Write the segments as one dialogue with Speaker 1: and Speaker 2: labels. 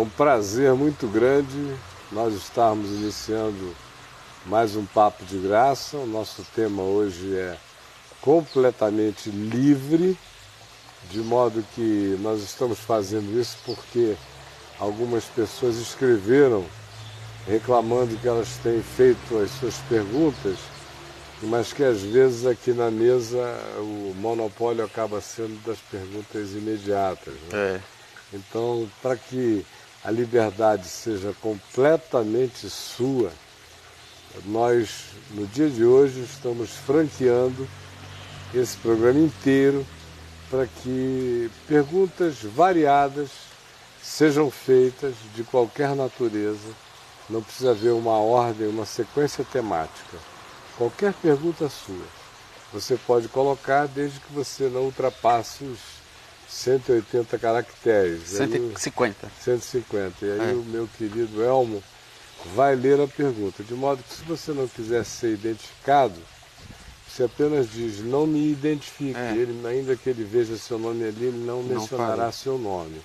Speaker 1: um prazer muito grande nós estarmos iniciando mais um Papo de Graça. O nosso tema hoje é completamente livre, de modo que nós estamos fazendo isso porque algumas pessoas escreveram reclamando que elas têm feito as suas perguntas, mas que às vezes aqui na mesa o monopólio acaba sendo das perguntas imediatas, né? Então, para que a liberdade seja completamente sua, nós, no dia de hoje, estamos franqueando esse programa inteiro para que perguntas variadas sejam feitas de qualquer natureza. Não precisa haver uma ordem, uma sequência temática. Qualquer pergunta sua, você pode colocar desde que você não ultrapasse os 180 caracteres.
Speaker 2: 150.
Speaker 1: 150. E aí o meu querido Elmo vai ler a pergunta, de modo que se você não quiser ser identificado, você apenas diz, não me identifique. Ele, ainda que ele veja seu nome ali, ele não mencionará seu nome.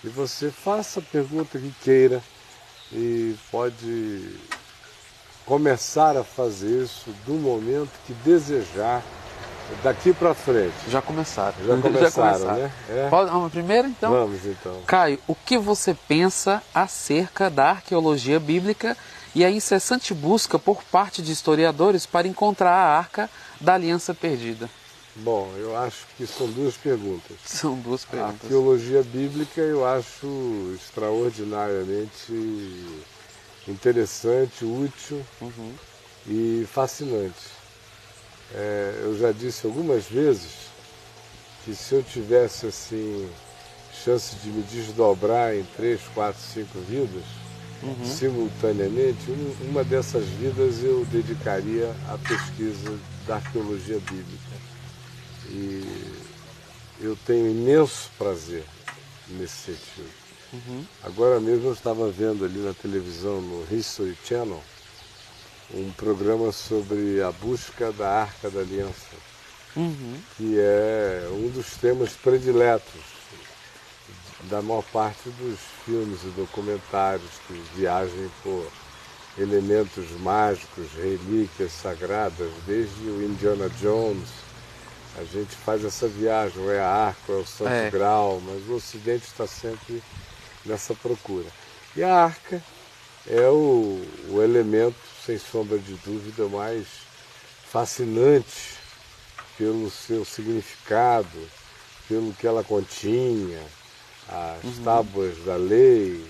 Speaker 1: E você faça a pergunta que queira e pode começar a fazer isso do momento que desejar, daqui para frente.
Speaker 2: Já começaram.
Speaker 1: Já começaram, né?
Speaker 2: Vamos primeiro, então?
Speaker 1: Vamos, então.
Speaker 2: Caio, o que você pensa acerca da arqueologia bíblica e a incessante busca por parte de historiadores para encontrar a Arca da Aliança Perdida?
Speaker 1: Bom, eu acho que são duas perguntas.
Speaker 2: São duas perguntas.
Speaker 1: A arqueologia bíblica eu acho extraordinariamente interessante, útil e fascinante. Eu já disse algumas vezes que se eu tivesse assim chance de me desdobrar em 3, 4, 5 vidas simultaneamente, uma dessas vidas eu dedicaria à pesquisa da arqueologia bíblica. E eu tenho imenso prazer nesse sentido. Agora mesmo eu estava vendo ali na televisão, no History Channel, um programa sobre a busca da Arca da Aliança, que é um dos temas prediletos da maior parte dos filmes e documentários que viajam por elementos mágicos, relíquias sagradas, desde o Indiana Jones. A gente faz essa viagem, ou é a Arca, ou é o Santo Graal, mas o Ocidente está sempre nessa procura. E a Arca é o elemento, sem sombra de dúvida, mais fascinante pelo seu significado, pelo que ela continha, as tábuas da lei,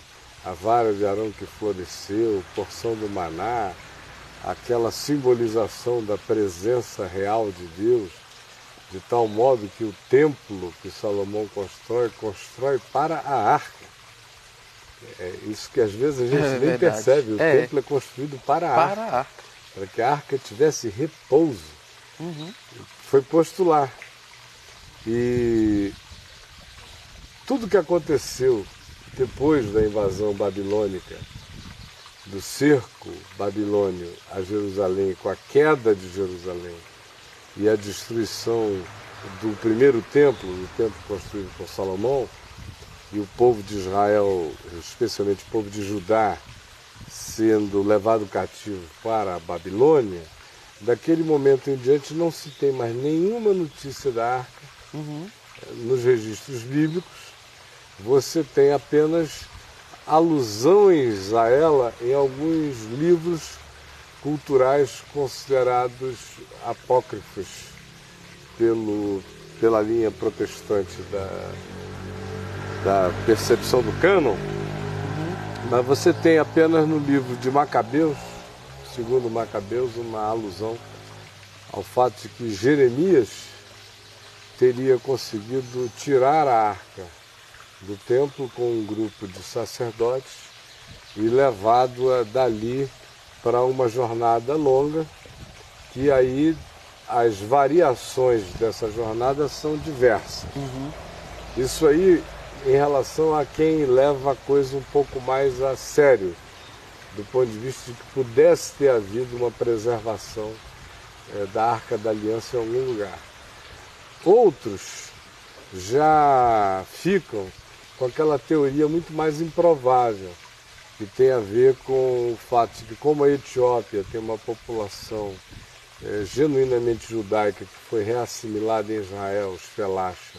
Speaker 1: a vara de Arão que floresceu, porção do maná, aquela simbolização da presença real de Deus, de tal modo que o templo que Salomão constrói para a Arca. É isso que às vezes a gente nem percebe, o templo é construído para a Arca, para que a Arca tivesse repouso. Foi posto lá. E tudo que aconteceu depois da invasão babilônica, do cerco babilônio a Jerusalém, com a queda de Jerusalém e a destruição do primeiro templo, o templo construído por Salomão, e o povo de Israel, especialmente o povo de Judá, sendo levado cativo para a Babilônia, daquele momento em diante não se tem mais nenhuma notícia da Arca nos registros bíblicos. Você tem apenas alusões a ela em alguns livros culturais considerados apócrifos pela linha protestante da percepção do cânon, mas você tem apenas no livro de Macabeus, segundo Macabeus, uma alusão ao fato de que Jeremias teria conseguido tirar a arca do templo com um grupo de sacerdotes e levado-a dali para uma jornada longa, que aí as variações dessa jornada são diversas. Isso aí em relação a quem leva a coisa um pouco mais a sério, do ponto de vista de que pudesse ter havido uma preservação da Arca da Aliança em algum lugar. Outros já ficam com aquela teoria muito mais improvável, que tem a ver com o fato de que, como a Etiópia tem uma população genuinamente judaica que foi reassimilada em Israel, os Felasha,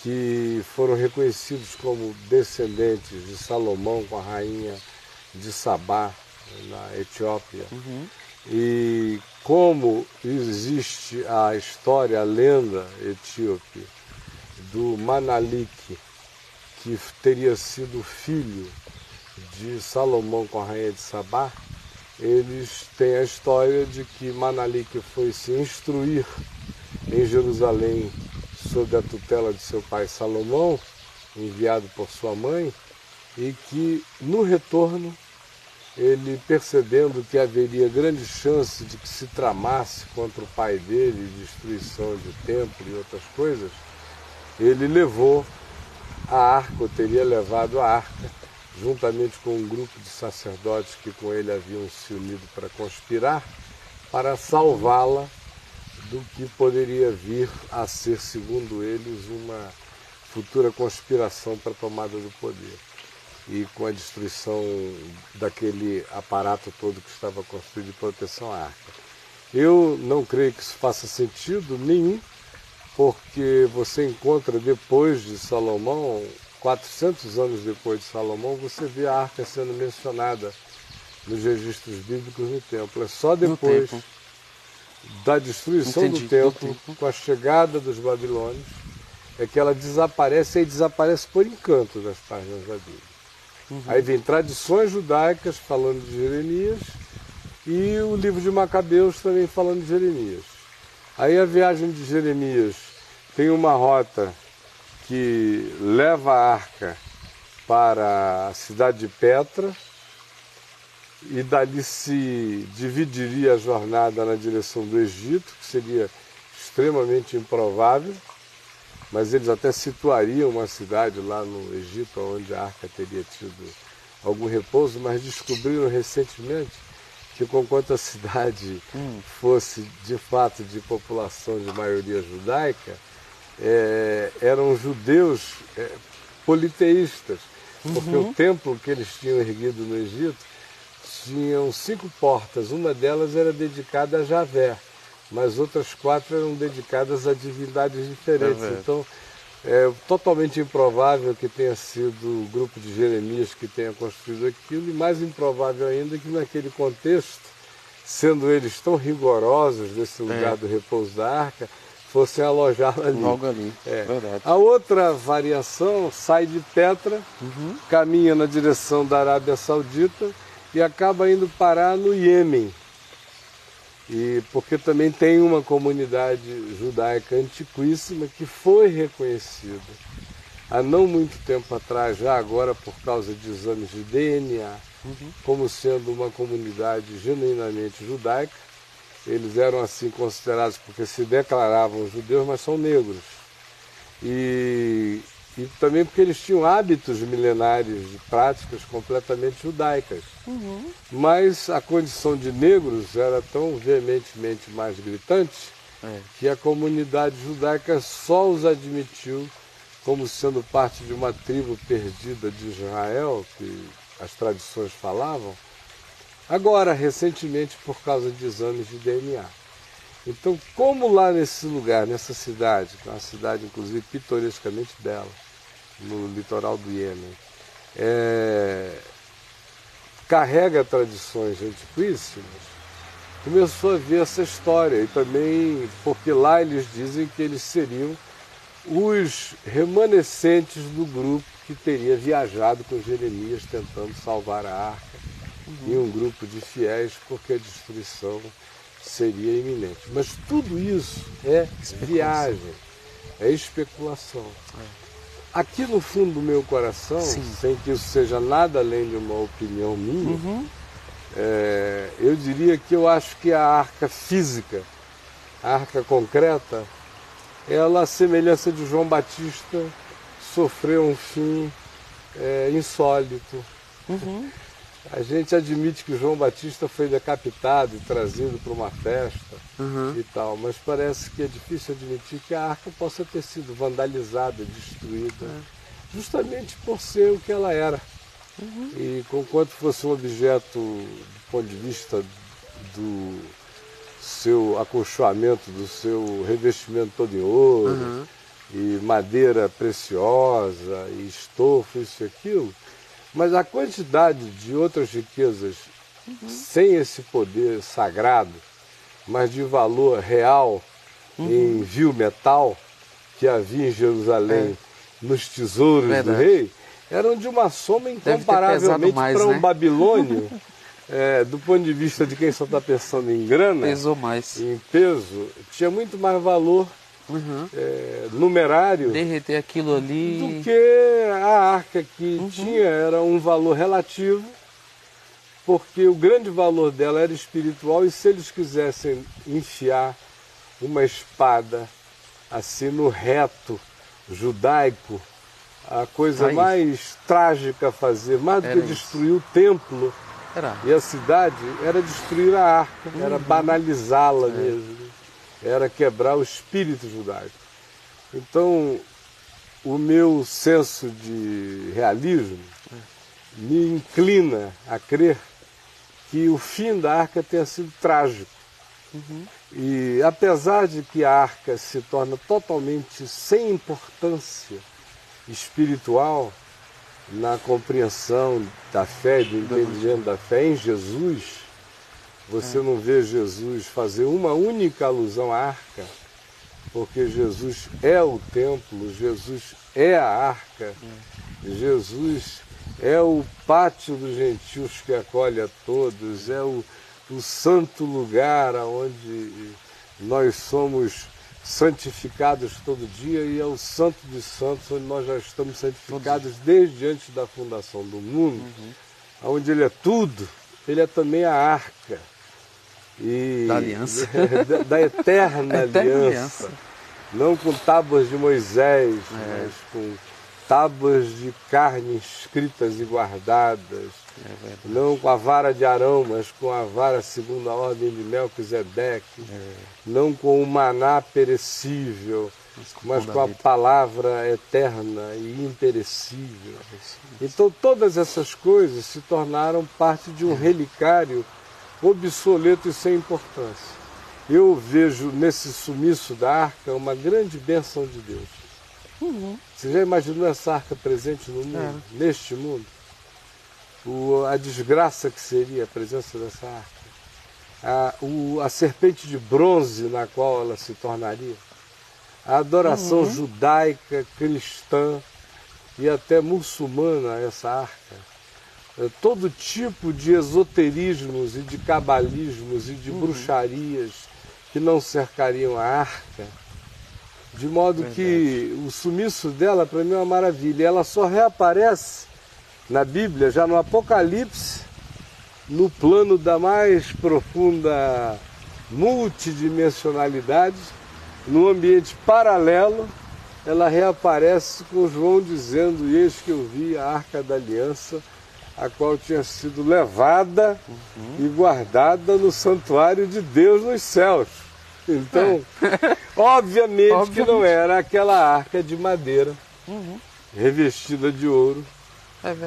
Speaker 1: que foram reconhecidos como descendentes de Salomão com a rainha de Sabá, na Etiópia. E como existe a história, a lenda etíope do Manalik, que teria sido filho de Salomão com a rainha de Sabá, eles têm a história de que Manalik foi se instruir em Jerusalém sob a tutela de seu pai Salomão, enviado por sua mãe, e que no retorno, ele percebendo que haveria grande chance de que se tramasse contra o pai dele, destruição de templo e outras coisas, ele levou a arca, ou teria levado a arca, juntamente com um grupo de sacerdotes que com ele haviam se unido para conspirar, para salvá-la do que poderia vir a ser, segundo eles, uma futura conspiração para a tomada do poder. E com a destruição daquele aparato todo que estava construído de proteção à arca. Eu não creio que isso faça sentido nenhum, porque você encontra depois de Salomão, 400 anos depois de Salomão, você vê a arca sendo mencionada nos registros bíblicos no templo. É só depois da destruição do templo, com a chegada dos babilônios, é que ela desaparece, e desaparece por encanto das páginas da Bíblia. Aí vem tradições judaicas falando de Jeremias e o livro de Macabeus também falando de Jeremias. Aí a viagem de Jeremias tem uma rota que leva a arca para a cidade de Petra e dali se dividiria a jornada na direção do Egito, que seria extremamente improvável, mas eles até situariam uma cidade lá no Egito onde a arca teria tido algum repouso, mas descobriram recentemente que, conquanto a cidade fosse de fato de população de maioria judaica, eram judeus politeístas, porque o templo que eles tinham erguido no Egito tinham 5 portas, uma delas era dedicada a Javé, mas outras 4 eram dedicadas a divindades diferentes. Então, é totalmente improvável que tenha sido o grupo de Jeremias que tenha construído aquilo, e mais improvável ainda que naquele contexto, sendo eles tão rigorosos desse lugar do repouso da arca, fossem alojá-la ali.
Speaker 2: Logo ali, verdade.
Speaker 1: A outra variação sai de Petra, caminha na direção da Arábia Saudita e acaba indo parar no Iêmen. E porque também tem uma comunidade judaica antiquíssima que foi reconhecida há não muito tempo atrás, já agora por causa de exames de DNA, como sendo uma comunidade genuinamente judaica. Eles eram assim considerados porque se declaravam judeus, mas são negros. E também porque eles tinham hábitos milenares de práticas completamente judaicas. Mas a condição de negros era tão veementemente mais gritante que a comunidade judaica só os admitiu como sendo parte de uma tribo perdida de Israel, que as tradições falavam, agora, recentemente, por causa de exames de DNA. Então, como lá nesse lugar, nessa cidade, que é uma cidade, inclusive, pitorescamente bela, no litoral do Iêmen, carrega tradições antiquíssimas, começou a ver essa história. E também porque lá eles dizem que eles seriam os remanescentes do grupo que teria viajado com Jeremias tentando salvar a arca, e um grupo de fiéis, porque a destruição seria iminente. Mas tudo isso é viagem, é especulação. Aqui no fundo do meu coração, sem que isso seja nada além de uma opinião minha, eu diria que eu acho que a arca física, a arca concreta, ela, à semelhança de João Batista, sofreu um fim insólito. A gente admite que João Batista foi decapitado e trazido para uma festa e tal, mas parece que é difícil admitir que a arca possa ter sido vandalizada, destruída. justamente por ser o que ela era. E conquanto fosse um objeto, do ponto de vista do seu acolchoamento, do seu revestimento todo em ouro, e madeira preciosa, e estofo, isso e aquilo, mas a quantidade de outras riquezas sem esse poder sagrado, mas de valor real em vil metal, que havia em Jerusalém nos tesouros do rei, eram de uma soma incomparavelmente para um babilônio, do ponto de vista de quem só está pensando em grana,
Speaker 2: pesou mais.
Speaker 1: em peso, tinha muito mais valor numerário
Speaker 2: derreter aquilo ali
Speaker 1: do que a arca que tinha, era um valor relativo, porque o grande valor dela era espiritual, e se eles quisessem enfiar uma espada assim no reto judaico, a coisa mais trágica a fazer, mais do que destruir o templo e a cidade, era destruir a arca, era banalizá-la mesmo, era quebrar o espírito judaico. Então, o meu senso de realismo me inclina a crer que o fim da arca tenha sido trágico. E apesar de que a arca se torna totalmente sem importância espiritual na compreensão da fé, do entendimento da fé em Jesus, você não vê Jesus fazer uma única alusão à arca, porque Jesus é o templo, Jesus é a arca, Jesus é o pátio dos gentios que acolhe a todos, é o santo lugar onde nós somos santificados todo dia, e é o santo dos santos onde nós já estamos santificados desde antes da fundação do mundo, onde ele é tudo, ele é também a arca da aliança, da eterna aliança, não com tábuas de Moisés, mas com tábuas de carne escritas e guardadas, não com a vara de Arão, mas com a vara segundo a ordem de Melquisedeque, não com o maná perecível, mas com a palavra eterna e imperecível. Então todas essas coisas se tornaram parte de um relicário obsoleto e sem importância. Eu vejo nesse sumiço da arca uma grande bênção de Deus. Você já imaginou essa arca presente no mundo, neste mundo? A desgraça que seria a presença dessa arca, a serpente de bronze na qual ela se tornaria, a adoração judaica, cristã e até muçulmana a essa arca, todo tipo de esoterismos e de cabalismos e de bruxarias que não cercariam a arca, de modo que o sumiço dela para mim é uma maravilha. Ela só reaparece na Bíblia, já no Apocalipse, no plano da mais profunda multidimensionalidade, num ambiente paralelo, ela reaparece com João dizendo: eis que eu vi a Arca da Aliança, a qual tinha sido levada e guardada no santuário de Deus nos céus. Então, obviamente que não era aquela arca de madeira revestida de ouro,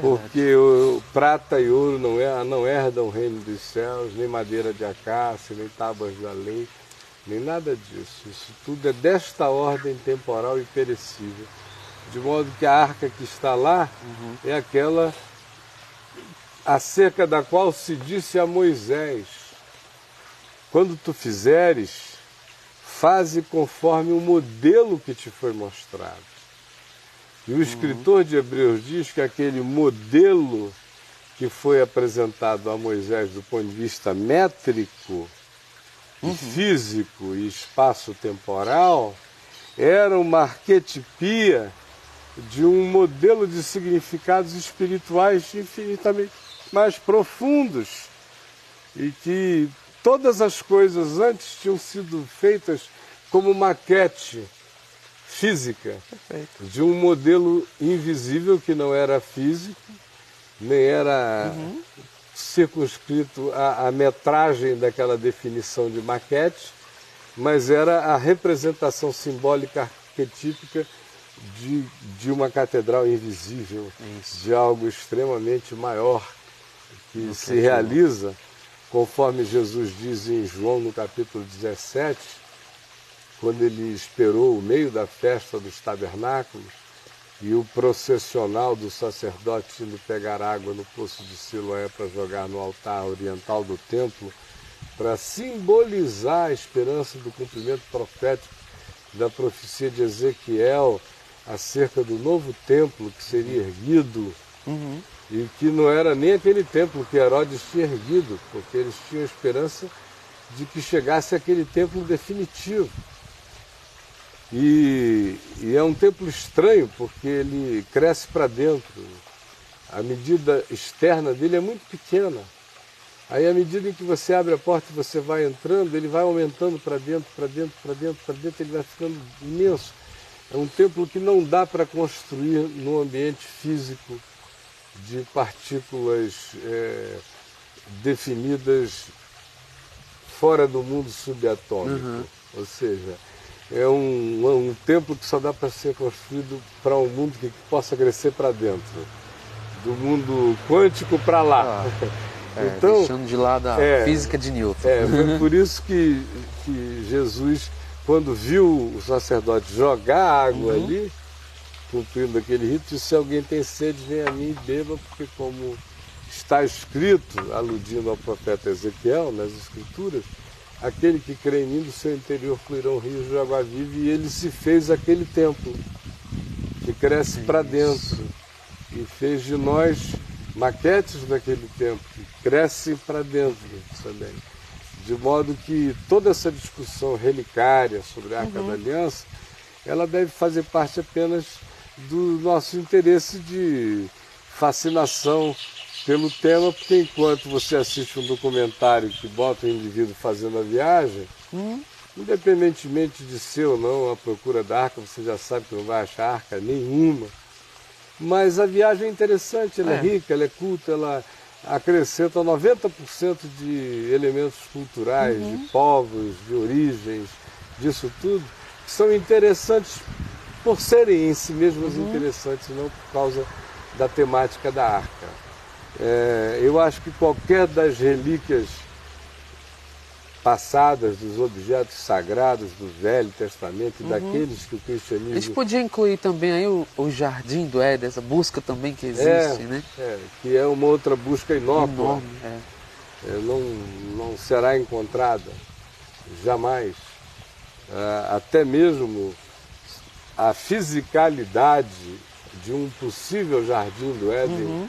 Speaker 1: porque o prata e ouro não herdam o reino dos céus, nem madeira de acácia, nem tábuas da lei, nem nada disso. Isso tudo é desta ordem temporal e perecível. De modo que a arca que está lá é aquela acerca da qual se disse a Moisés: quando tu fizeres, faze conforme o modelo que te foi mostrado. E o escritor de Hebreus diz que aquele modelo que foi apresentado a Moisés do ponto de vista métrico, e físico e espaço-temporal, era uma arquetipia de um modelo de significados espirituais infinitamente mais profundos, e que todas as coisas antes tinham sido feitas como maquete física de um modelo invisível que não era físico, nem era circunscrito à metragem daquela definição de maquete, mas era a representação simbólica arquetípica de uma catedral invisível, de algo extremamente maior que se realiza, conforme Jesus diz em João no capítulo 17, quando ele esperou o meio da festa dos tabernáculos e o processional do sacerdote indo pegar água no poço de Siloé para jogar no altar oriental do templo, para simbolizar a esperança do cumprimento profético da profecia de Ezequiel acerca do novo templo que seria erguido, e que não era nem aquele templo que Herodes tinha erguido, porque eles tinham esperança de que chegasse aquele templo definitivo. E é um templo estranho, porque ele cresce para dentro. A medida externa dele é muito pequena. Aí, à medida em que você abre a porta e você vai entrando, ele vai aumentando para dentro, para dentro, para dentro, para dentro, ele vai ficando imenso. É um templo que não dá para construir num ambiente físico de partículas definidas fora do mundo subatômico. Ou seja, é um templo que só dá para ser construído para um mundo que possa crescer para dentro, do mundo quântico para lá.
Speaker 2: Então, deixando de lado a física de Newton.
Speaker 1: Foi por isso que Jesus, quando viu o sacerdote jogar água ali, cumprindo aquele rito, disse: se alguém tem sede, vem a mim e beba, porque como está escrito, aludindo ao profeta Ezequiel, nas Escrituras, aquele que crê em mim, do seu interior fluirão rios de água viva, e ele se fez aquele templo, que cresce para dentro, e fez de nós maquetes daquele templo, que crescem para dentro também. De modo que toda essa discussão relicária sobre a Arca da Aliança, ela deve fazer parte apenas do nosso interesse de fascinação pelo tema, porque enquanto você assiste um documentário que bota o indivíduo fazendo a viagem, independentemente de ser ou não a procura da arca, você já sabe que não vai achar arca nenhuma, mas a viagem é interessante, ela é rica, ela é culta, ela acrescenta 90% de elementos culturais, de povos, de origens, disso tudo, que são interessantes por serem em si mesmas interessantes, não por causa da temática da arca. Eu acho que qualquer das relíquias passadas, dos objetos sagrados do Velho Testamento e daqueles que o cristianismo...
Speaker 2: A gente podia incluir também aí o Jardim do Éden, essa busca também que existe, né?
Speaker 1: Que é uma outra busca inócua. Não será encontrada, jamais. Até mesmo a fisicalidade de um possível Jardim do Éden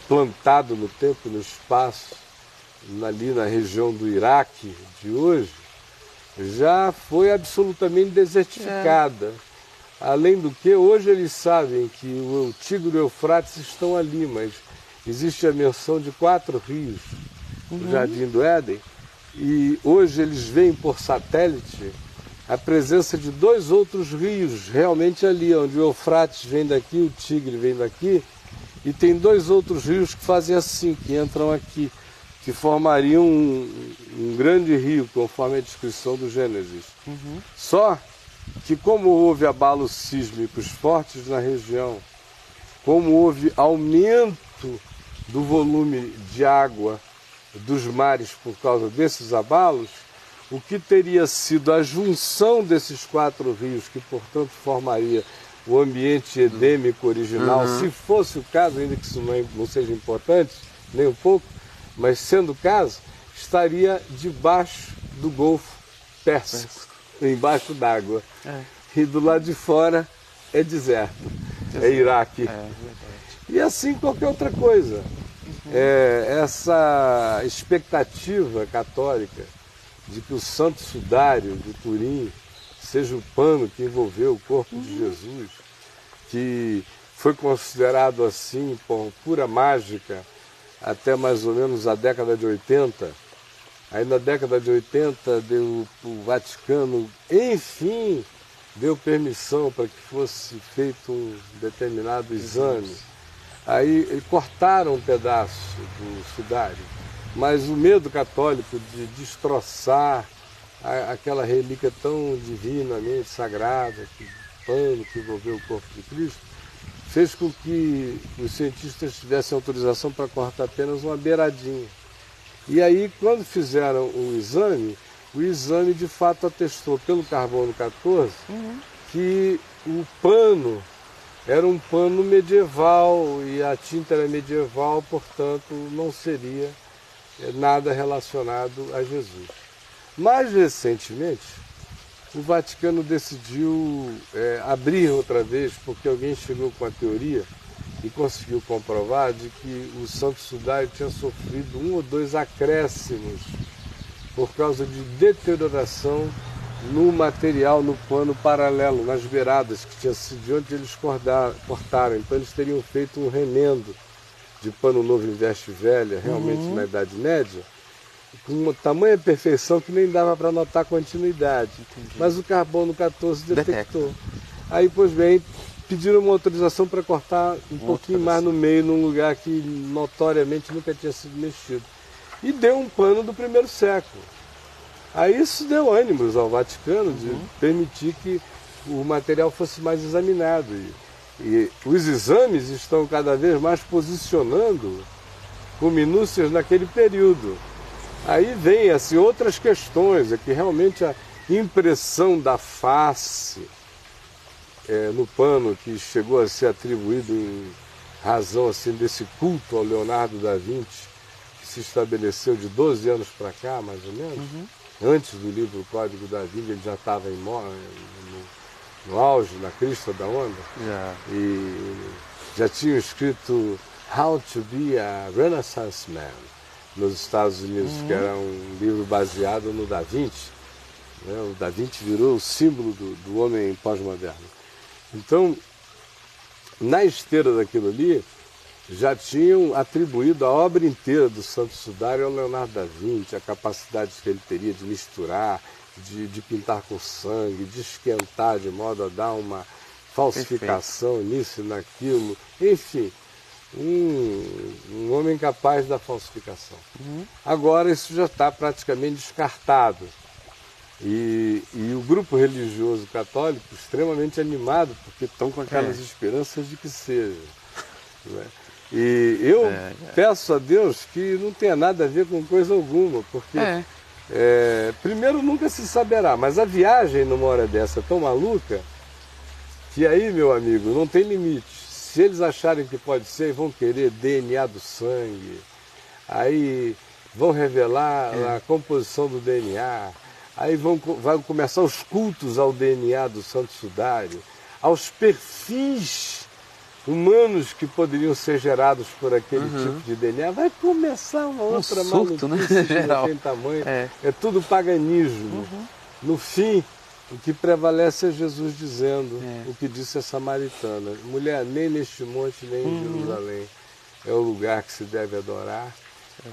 Speaker 1: plantado no tempo e no espaço, ali na região do Iraque de hoje, já foi absolutamente desertificada. Além do que, hoje eles sabem que o Tigre e o Eufrates estão ali, mas existe a menção de 4 rios no Jardim do Éden, e hoje eles veem por satélite a presença de 2 outros rios realmente ali, onde o Eufrates vem daqui, o Tigre vem daqui, e tem 2 outros rios que fazem assim, que entram aqui, que formariam um grande rio, conforme a descrição do Gênesis. Só que como houve abalos sísmicos fortes na região, como houve aumento do volume de água dos mares por causa desses abalos, o que teria sido a junção desses 4 rios, que portanto formaria o ambiente edêmico original, se fosse o caso, ainda que isso não seja importante, nem um pouco, mas sendo o caso, estaria debaixo do Golfo Pérsico, embaixo d'água. E do lado de fora é deserto, é Iraque. E assim qualquer outra coisa. Essa expectativa católica de que o Santo Sudário de Turim seja o pano que envolveu o corpo de Jesus, que foi considerado assim por pura mágica até mais ou menos a década de 80. Aí na década de 80 o Vaticano, enfim, deu permissão para que fosse feito um determinado exame. Aí cortaram um pedaço do sudário, mas o medo católico de destroçar aquela relíquia tão divinamente sagrada, que pano que envolveu o corpo de Cristo, fez com que os cientistas tivessem autorização para cortar apenas uma beiradinha. E aí, quando fizeram o exame de fato atestou pelo carbono 14 que o pano era um pano medieval e a tinta era medieval, portanto não seria nada relacionado a Jesus. Mais recentemente, o Vaticano decidiu abrir outra vez, porque alguém chegou com a teoria e conseguiu comprovar de que o Santo Sudário tinha sofrido 1 ou 2 acréscimos por causa de deterioração no material, no pano paralelo, nas beiradas, que tinha sido de onde eles cortaram. Então eles teriam feito um remendo de pano novo em veste velha, realmente na Idade Média, com uma tamanha perfeição que nem dava para notar continuidade. Entendi. Mas o carbono 14 detectou. Aí, pois bem, pediram uma autorização para cortar um pouquinho mais no meio, num lugar que notoriamente nunca tinha sido mexido. E deu um pano do primeiro século. Aí isso deu ânimos ao Vaticano de permitir que o material fosse mais examinado. E os exames estão cada vez mais posicionando com minúcias naquele período. Aí vem assim, outras questões, é que realmente a impressão da face no pano, que chegou a ser atribuído em razão assim, desse culto ao Leonardo da Vinci, que se estabeleceu de 12 anos para cá, mais ou menos, antes do livro Código da Vinci, ele já estava no auge, na crista da onda, e já tinha escrito How to be a Renaissance Man, nos Estados Unidos, que era um livro baseado no Da Vinci. Né? O Da Vinci virou o símbolo do homem pós-moderno. Então, na esteira daquilo ali, já tinham atribuído a obra inteira do Santo Sudário ao Leonardo da Vinci, a capacidade que ele teria de misturar, de pintar com sangue, de esquentar de modo a dar uma falsificação nisso e naquilo, enfim. Um homem capaz da falsificação. Agora isso já está praticamente descartado. E o grupo religioso católico extremamente animado, porque estão com aquelas esperanças de que seja. Né? E eu peço a Deus que não tenha nada a ver com coisa alguma, porque primeiro nunca se saberá, mas a viagem numa hora dessa é tão maluca que aí, meu amigo, não tem limite. Se eles acharem que pode ser, vão querer DNA do sangue, aí vão revelar a composição do DNA, aí vão começar os cultos ao DNA do Santo Sudário, aos perfis humanos que poderiam ser gerados por aquele tipo de DNA. Vai começar uma outra
Speaker 2: surto,
Speaker 1: maluquice,
Speaker 2: né?
Speaker 1: que não tem tamanho. É tudo paganismo. No fim, o que prevalece é Jesus dizendo o que disse a samaritana: mulher, nem neste monte, nem em Jerusalém é o lugar que se deve adorar.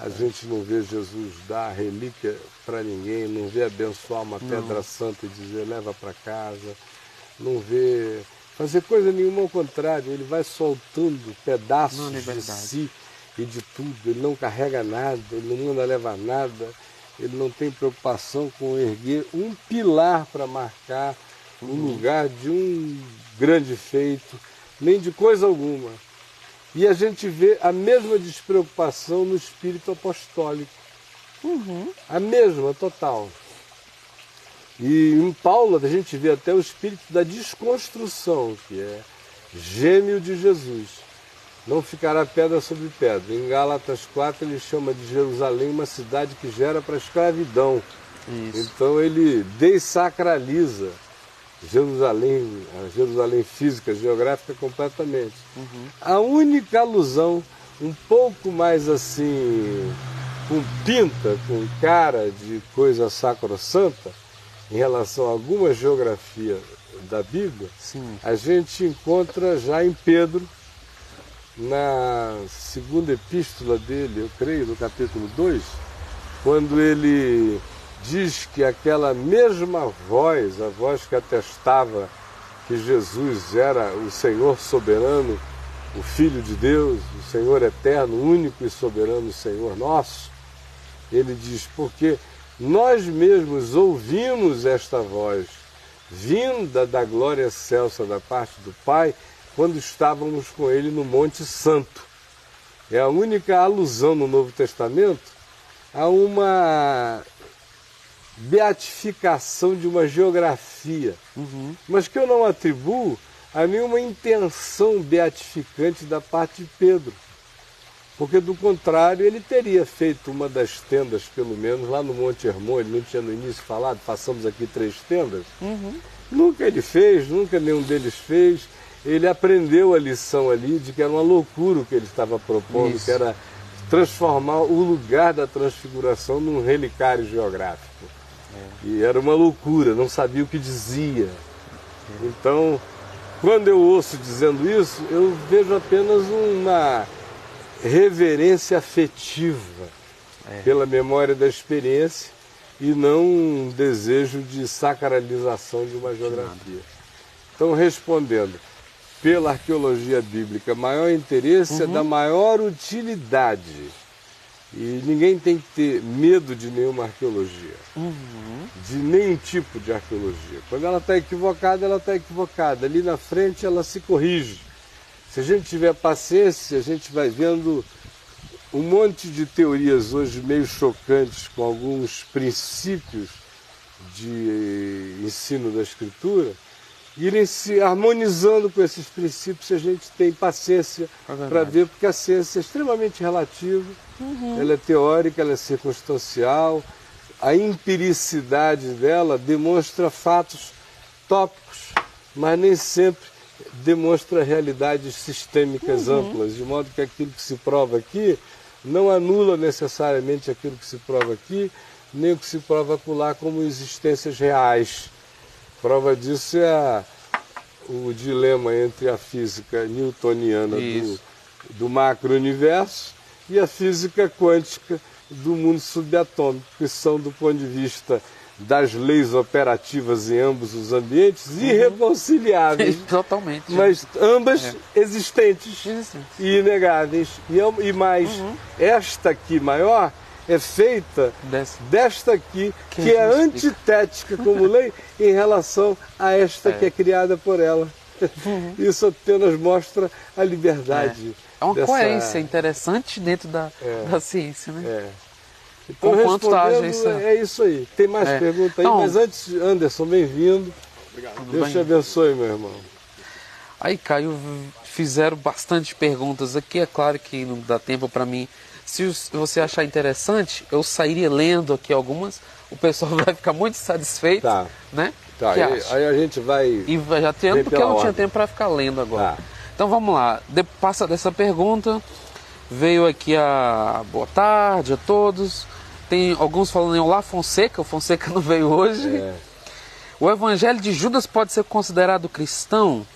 Speaker 1: A gente não vê Jesus dar relíquia para ninguém, não vê abençoar uma pedra santa e dizer leva para casa, não vê fazer coisa nenhuma, ao contrário, ele vai soltando pedaços de si e de tudo, ele não carrega nada, ele não manda levar nada. Ele não tem preocupação com erguer um pilar para marcar o lugar de um grande feito, nem de coisa alguma. E a gente vê a mesma despreocupação no espírito apostólico. A mesma, total. E em Paulo a gente vê até o espírito da desconstrução, que é gêmeo de Jesus. Não ficará pedra sobre pedra. Em Gálatas 4 ele chama de Jerusalém uma cidade que gera para a escravidão. Isso. Então ele dessacraliza Jerusalém, a Jerusalém física, geográfica completamente. A única alusão, um pouco mais assim, com pinta, com cara de coisa sacrossanta, em relação a alguma geografia da Bíblia, a gente encontra já em Pedro, na segunda epístola dele, eu creio, no capítulo 2, quando ele diz que aquela mesma voz, a voz que atestava que Jesus era o Senhor soberano, o Filho de Deus, o Senhor eterno, único e soberano Senhor nosso, ele diz, porque nós mesmos ouvimos esta voz vinda da glória excelsa da parte do Pai, quando estávamos com ele no Monte Santo. É a única alusão no Novo Testamento a uma beatificação de uma geografia, mas que eu não atribuo a nenhuma intenção beatificante da parte de Pedro. Porque, do contrário, ele teria feito uma das tendas, pelo menos, lá no Monte Hermon. Ele não tinha no início falado, passamos aqui 3 tendas. Nunca ele fez, nunca nenhum deles fez. Ele aprendeu a lição ali de que era uma loucura o que ele estava propondo,
Speaker 2: Isso.
Speaker 1: que era transformar o lugar da transfiguração num relicário geográfico. E era uma loucura, não sabia o que dizia. Então, quando eu ouço dizendo isso, eu vejo apenas uma reverência afetiva pela memória da experiência e não um desejo de sacralização de uma geografia. Então, respondendo, pela arqueologia bíblica, maior interesse é da maior utilidade. E ninguém tem que ter medo de nenhuma arqueologia, de nenhum tipo de arqueologia. Quando ela está equivocada, ela está equivocada. Ali na frente ela se corrige. Se a gente tiver paciência, a gente vai vendo um monte de teorias hoje meio chocantes com alguns princípios de ensino da Escritura, irem se harmonizando com esses princípios se a gente tem paciência para ver, porque a ciência é extremamente relativa, ela é teórica, ela é circunstancial, a empiricidade dela demonstra fatos tópicos, mas nem sempre demonstra realidades sistêmicas amplas, de modo que aquilo que se prova aqui não anula necessariamente aquilo que se prova aqui, nem o que se prova acolá como existências reais. Prova disso é o dilema entre a física newtoniana do macro-universo e a física quântica do mundo subatômico, que são, do ponto de vista das leis operativas em ambos os ambientes, irreconciliáveis.
Speaker 2: Totalmente.
Speaker 1: Mas ambas existentes e inegáveis. E mais, esta aqui maior é feita desta aqui, que é antitética como lei, em relação a esta que é criada por ela. Isso apenas mostra a liberdade.
Speaker 2: É uma coerência interessante dentro da ciência, né?
Speaker 1: Então,
Speaker 2: respondendo,
Speaker 1: é isso aí. Tem mais perguntas aí,
Speaker 2: então,
Speaker 1: mas antes, Anderson, bem-vindo. Deus te abençoe, meu irmão.
Speaker 2: Aí, Caio, fizeram bastante perguntas aqui. É claro que não dá tempo para mim. Se você achar interessante, eu sairia lendo aqui algumas. O pessoal vai ficar muito satisfeito, né?
Speaker 1: Tá, aí a gente vai...
Speaker 2: E já tendo, porque eu não tinha tempo para ficar lendo agora.
Speaker 1: Tá.
Speaker 2: Então vamos lá. Passa dessa pergunta. Veio aqui a boa tarde a todos. Tem alguns falando em Olá Fonseca. O Fonseca não veio hoje. O Evangelho de Judas pode ser considerado cristão?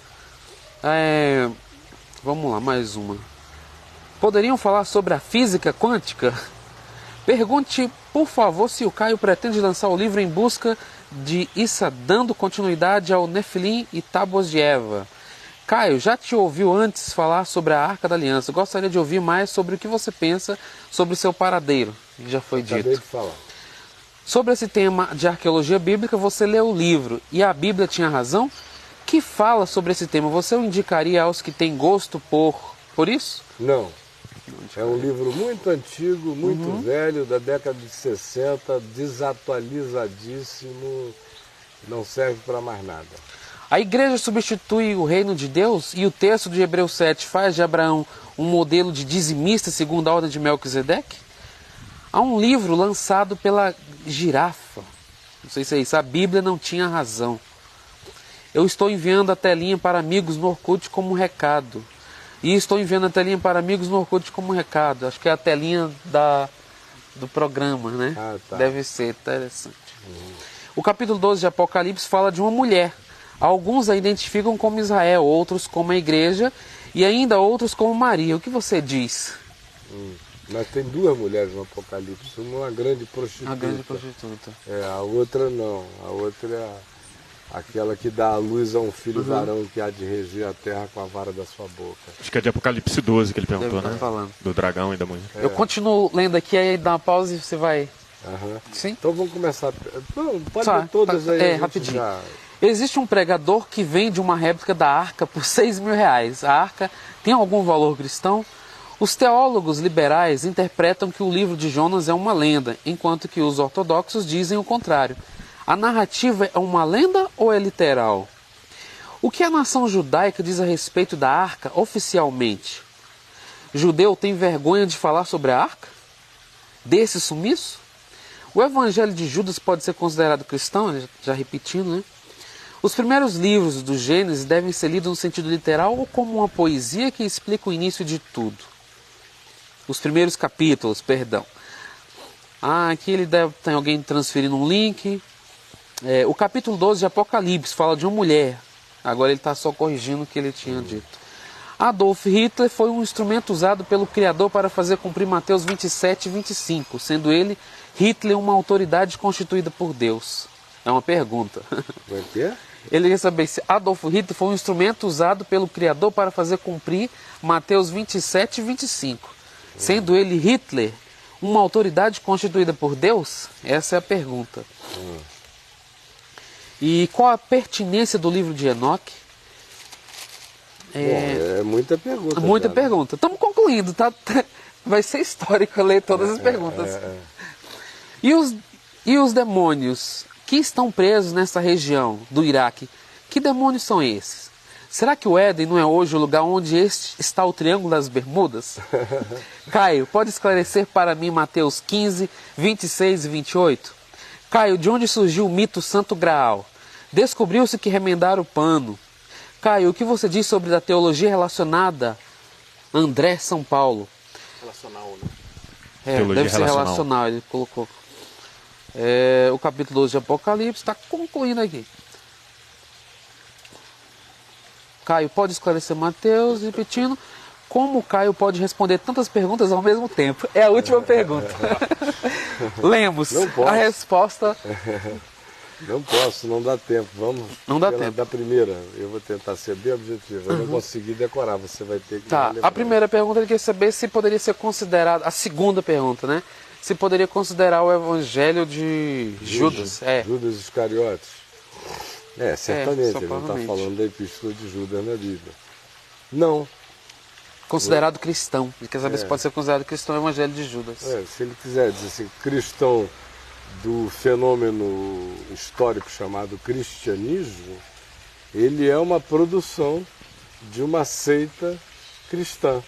Speaker 2: Vamos lá, mais uma. Poderiam falar sobre a física quântica? Pergunte, por favor, se o Caio pretende lançar o livro Em Busca de Issa, dando continuidade ao Nefilim e Tábuas de Eva. Caio, já te ouviu antes falar sobre a Arca da Aliança. Gostaria de ouvir mais sobre o que você pensa sobre seu paradeiro. Já foi dito.
Speaker 1: Acabei de falar.
Speaker 2: Sobre esse tema de arqueologia bíblica, você leu o livro e a Bíblia tinha razão? Que fala sobre esse tema? Você o indicaria aos que têm gosto por isso?
Speaker 1: Não. É um livro muito antigo, muito velho, da década de 60, desatualizadíssimo, não serve para mais nada.
Speaker 2: A igreja substitui o reino de Deus e o texto de Hebreus 7 faz de Abraão um modelo de dizimista segundo a ordem de Melquisedeque? Há um livro lançado pela Girafa, não sei se é isso, a Bíblia não tinha razão. Eu estou enviando a telinha para amigos no Orkut como recado. E estou enviando a telinha para amigos no Orkut como recado. Acho que é a telinha do programa, né? Deve ser interessante. O capítulo 12 de Apocalipse fala de uma mulher. Alguns a identificam como Israel, outros como a igreja e ainda outros como Maria. O que você diz?
Speaker 1: Mas tem 2 mulheres no Apocalipse. Uma grande prostituta.
Speaker 2: A grande prostituta.
Speaker 1: A outra não. A outra é aquela que dá a luz a um filho varão que há de reger a terra com a vara da sua boca.
Speaker 3: Acho que é de Apocalipse 12 que ele perguntou,
Speaker 2: Deve
Speaker 3: né?
Speaker 2: falando.
Speaker 3: Do dragão e da mulher.
Speaker 2: Eu continuo lendo aqui, aí dá uma pausa e você vai... Sim?
Speaker 1: Então vamos começar. Não, pode ver todas aí.
Speaker 2: Rapidinho. Existe um pregador que vende uma réplica da arca por R$6.000. A arca tem algum valor cristão? Os teólogos liberais interpretam que o livro de Jonas é uma lenda, enquanto que os ortodoxos dizem o contrário. A narrativa é uma lenda ou é literal? O que a nação judaica diz a respeito da arca oficialmente? Judeu tem vergonha de falar sobre a arca? Desse sumiço? O Evangelho de Judas pode ser considerado cristão? Já repetindo, né? Os primeiros livros do Gênesis devem ser lidos no sentido literal ou como uma poesia que explica o início de tudo? Os primeiros capítulos, perdão. Aqui tem alguém transferindo um link. O capítulo 12 de Apocalipse fala de uma mulher. Agora ele está só corrigindo o que ele tinha dito. Adolf Hitler foi um instrumento usado pelo Criador para fazer cumprir Mateus 27 e 25, sendo ele, Hitler, uma autoridade constituída por Deus. É uma pergunta.
Speaker 1: Por quê?
Speaker 2: Ele quer saber se Adolf Hitler foi um instrumento usado pelo Criador para fazer cumprir Mateus 27 e 25. Sendo ele, Hitler, uma autoridade constituída por Deus? Essa é a pergunta. E qual a pertinência do livro de Enoque?
Speaker 1: É muita pergunta.
Speaker 2: Muita pergunta. Estamos concluindo, tá? Vai ser histórico ler todas as perguntas. E os demônios que estão presos nessa região do Iraque, que demônios são esses? Será que o Éden não é hoje o lugar onde está o Triângulo das Bermudas? Caio, pode esclarecer para mim Mateus 15, 26 e 28? Caio, de onde surgiu o mito Santo Graal? Descobriu-se que remendaram o pano. Caio, o que você diz sobre a teologia relacionada a André São Paulo?
Speaker 4: Relacional, né?
Speaker 3: Teologia
Speaker 2: Deve ser
Speaker 3: relacional.
Speaker 2: relacional, ele colocou. O capítulo 12 de Apocalipse está concluindo aqui. Caio, pode esclarecer Mateus, repetindo. Como o Caio pode responder tantas perguntas ao mesmo tempo? É a última pergunta. Lemos.
Speaker 1: Não posso.
Speaker 2: A resposta...
Speaker 1: Não posso, não dá tempo. Vamos
Speaker 2: Não dá
Speaker 1: pela
Speaker 2: tempo.
Speaker 1: da primeira. Eu vou tentar ser bem objetivo. Eu não consegui decorar, você vai ter que...
Speaker 2: Tá,
Speaker 1: me lembrar.
Speaker 2: a primeira pergunta ele quer saber se poderia ser considerado... A segunda pergunta, né? Se poderia considerar o Evangelho de Judas.
Speaker 1: Judas Iscariotes. Certamente,
Speaker 2: só
Speaker 1: ele não está
Speaker 2: provavelmente.
Speaker 1: falando da epístola de Judas na Bíblia. Não.
Speaker 2: Considerado cristão. Ele quer saber se pode ser considerado cristão o Evangelho de Judas.
Speaker 1: Se ele quiser dizer assim, cristão do fenômeno histórico chamado cristianismo, ele é uma produção de uma seita cristã.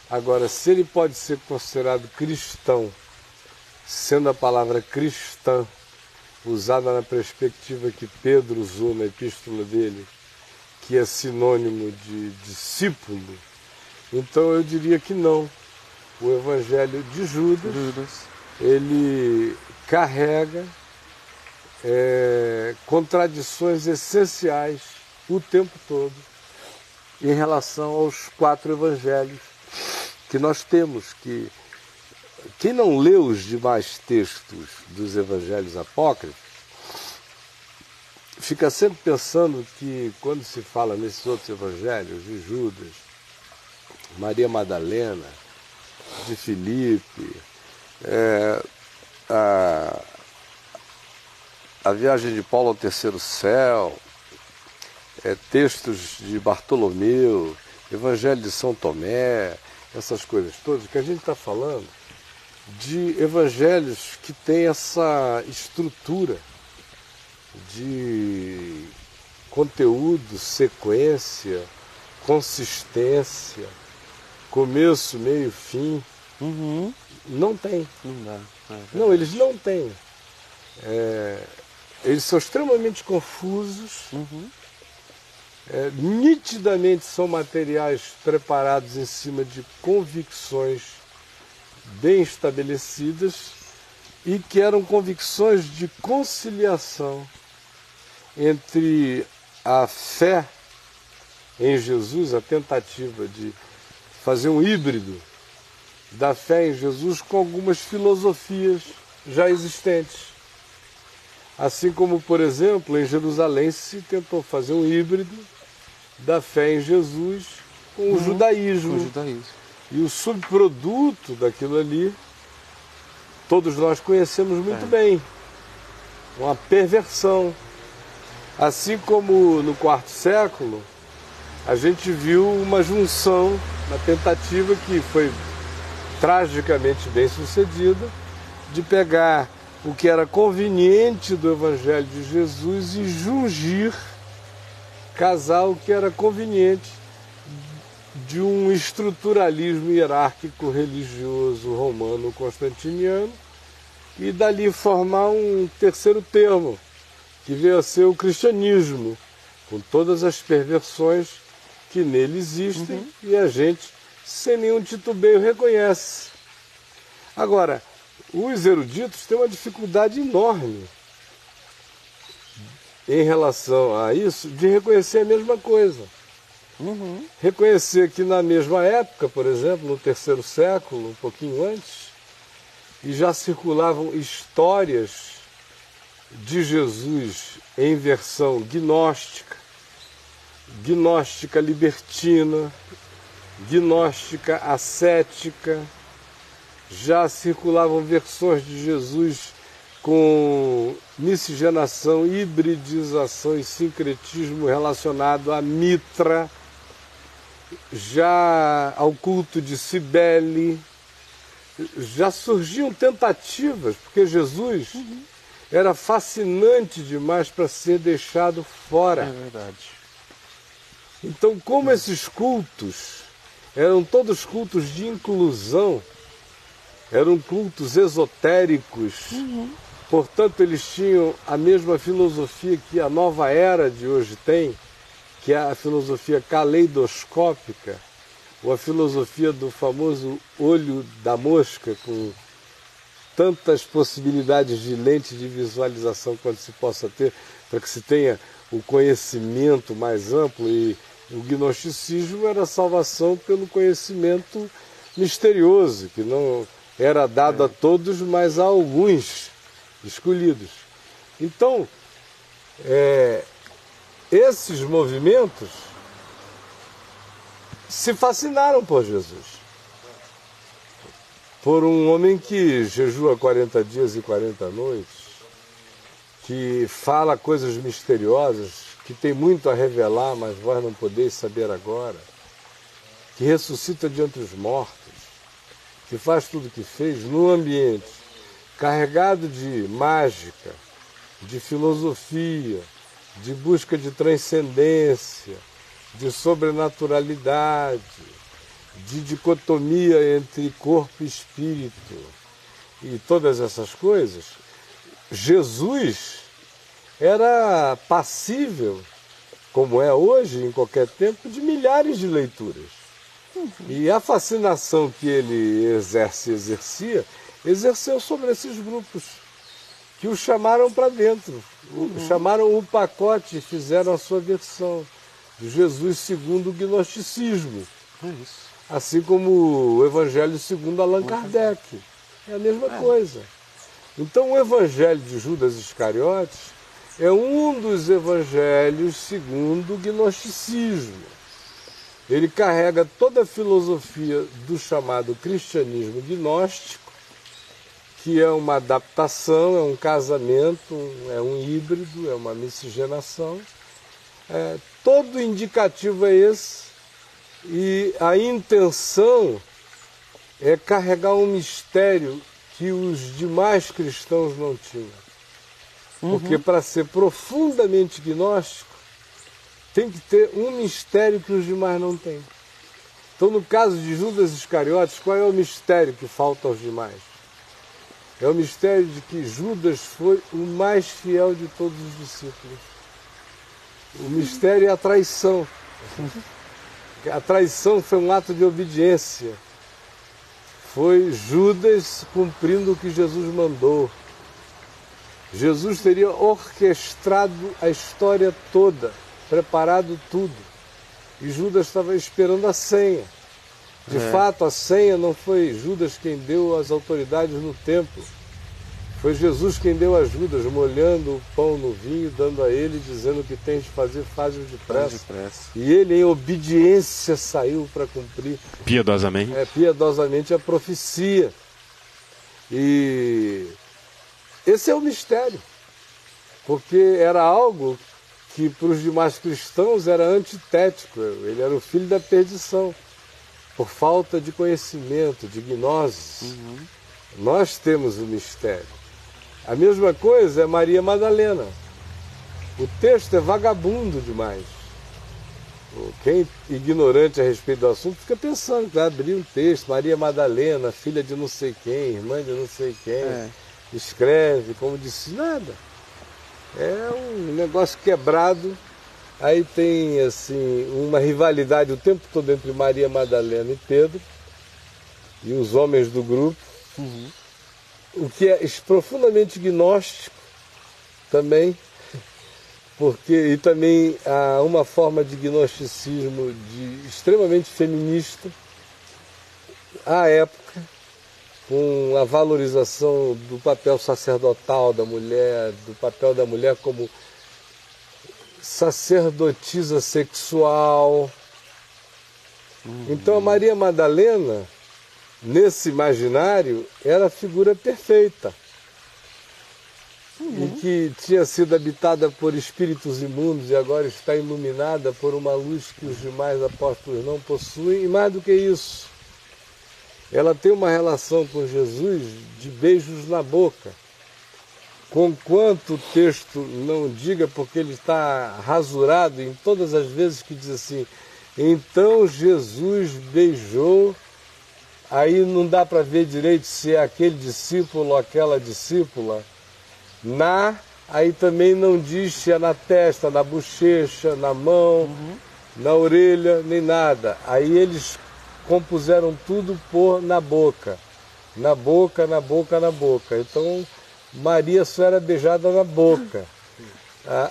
Speaker 1: Agora, se ele pode ser considerado cristão, sendo a palavra cristã usada na perspectiva que Pedro usou na epístola dele, que é sinônimo de discípulo, então eu diria que não. O Evangelho de Judas, ele carrega contradições essenciais o tempo todo em relação aos 4 evangelhos que nós temos. Que quem não lê os demais textos dos evangelhos apócrifos fica sempre pensando que quando se fala nesses outros evangelhos, de Judas, Maria Madalena, de Filipe, a viagem de Paulo ao terceiro céu, textos de Bartolomeu, Evangelho de São Tomé, essas coisas todas, que a gente está falando de evangelhos que têm essa estrutura de conteúdo, sequência, consistência, começo, meio, fim. Não tem.
Speaker 2: Não dá.
Speaker 1: Não, eles não têm. Eles são extremamente confusos, nitidamente são materiais preparados em cima de convicções bem estabelecidas e que eram convicções de conciliação entre a fé em Jesus, a tentativa de fazer um híbrido da fé em Jesus com algumas filosofias já existentes. Assim como, por exemplo, em Jerusalém se tentou fazer um híbrido da fé em Jesus com o judaísmo. E o subproduto daquilo ali, todos nós conhecemos muito bem. Uma perversão. Assim como no quarto século, a gente viu uma junção, uma tentativa que foi tragicamente bem sucedida, de pegar o que era conveniente do Evangelho de Jesus e jungir, casar o que era conveniente de um estruturalismo hierárquico religioso romano constantiniano e dali formar um terceiro termo, que veio a ser o cristianismo, com todas as perversões que nele existem e a gente, sem nenhum titubeio, reconhece. Agora, os eruditos têm uma dificuldade enorme em relação a isso, de reconhecer a mesma coisa. Reconhecer que na mesma época, por exemplo, no terceiro século, um pouquinho antes, e já circulavam histórias de Jesus em versão gnóstica, gnóstica libertina, gnóstica ascética, já circulavam versões de Jesus com miscigenação, hibridização e sincretismo relacionado à Mitra, já ao culto de Cibele. Já surgiam tentativas, porque Jesus era fascinante demais para ser deixado fora.
Speaker 2: É verdade.
Speaker 1: Então, como esses cultos eram todos cultos de inclusão, eram cultos esotéricos, portanto eles tinham a mesma filosofia que a nova era de hoje tem, que é a filosofia caleidoscópica, ou a filosofia do famoso olho da mosca, com tantas possibilidades de lente de visualização quanto se possa ter, para que se tenha o conhecimento mais amplo. E o gnosticismo era a salvação pelo conhecimento misterioso, que não era dado a todos, mas a alguns escolhidos. Então, esses movimentos se fascinaram por Jesus, por um homem que jejua 40 dias e 40 noites, que fala coisas misteriosas, que tem muito a revelar, mas vós não podeis saber agora, que ressuscita de entre os mortos, que faz tudo o que fez num ambiente carregado de mágica, de filosofia, de busca de transcendência, de sobrenaturalidade, de dicotomia entre corpo e espírito e todas essas coisas. Jesus era passível, como é hoje, em qualquer tempo, de milhares de leituras. E a fascinação que ele exercia sobre esses grupos, que o chamaram para dentro, chamaram o pacote e fizeram a sua versão de Jesus segundo o gnosticismo. Assim como o Evangelho segundo Allan Kardec. É a mesma coisa. Então o Evangelho de Judas Iscariotes é um dos evangelhos segundo o gnosticismo. Ele carrega toda a filosofia do chamado cristianismo gnóstico, que é uma adaptação, é um casamento, é um híbrido, é uma miscigenação. Todo indicativo é esse, e a intenção é carregar um mistério que os demais cristãos não tinham. Porque para ser profundamente gnóstico, tem que ter um mistério que os demais não têm. Então, no caso de Judas Iscariotes, qual é o mistério que falta aos demais? É o mistério de que Judas foi o mais fiel de todos os discípulos. O mistério é a traição. A traição foi um ato de obediência. Foi Judas cumprindo o que Jesus mandou. Jesus teria orquestrado a história toda, preparado tudo. E Judas estava esperando a senha. De fato, a senha não foi Judas quem deu às autoridades no templo. Foi Jesus quem deu a Judas, molhando o pão no vinho, dando a ele, dizendo que tens de fazer, faz-o depressa. E ele, em obediência, saiu para cumprir piedosamente a profecia. E esse é o mistério, porque era algo que para os demais cristãos era antitético, ele era o filho da perdição, por falta de conhecimento, de gnoses. Nós temos o mistério. A mesma coisa é Maria Madalena. O texto é vagabundo demais. Quem ignorante a respeito do assunto fica pensando que vai abrir um texto, Maria Madalena, filha de não sei quem, irmã de não sei quem, escreve, como disse, nada. É um negócio quebrado. Aí tem assim uma rivalidade o tempo todo entre Maria Madalena e Pedro e os homens do grupo, o que é profundamente gnóstico também, porque e também há uma forma de gnosticismo extremamente feminista à época, com a valorização do papel sacerdotal da mulher, do papel da mulher como sacerdotisa sexual. Então a Maria Madalena, nesse imaginário, era a figura perfeita. E que tinha sido habitada por espíritos imundos e agora está iluminada por uma luz que os demais apóstolos não possuem. E mais do que isso, ela tem uma relação com Jesus de beijos na boca. Conquanto o texto não diga, porque ele está rasurado em todas as vezes que diz assim, então Jesus beijou, aí não dá para ver direito se é aquele discípulo ou aquela discípula, aí também não diz se é na testa, na bochecha, na mão, na orelha, nem nada. Aí eles compuseram tudo por na boca. Na boca, na boca, na boca. Então, Maria só era beijada na boca.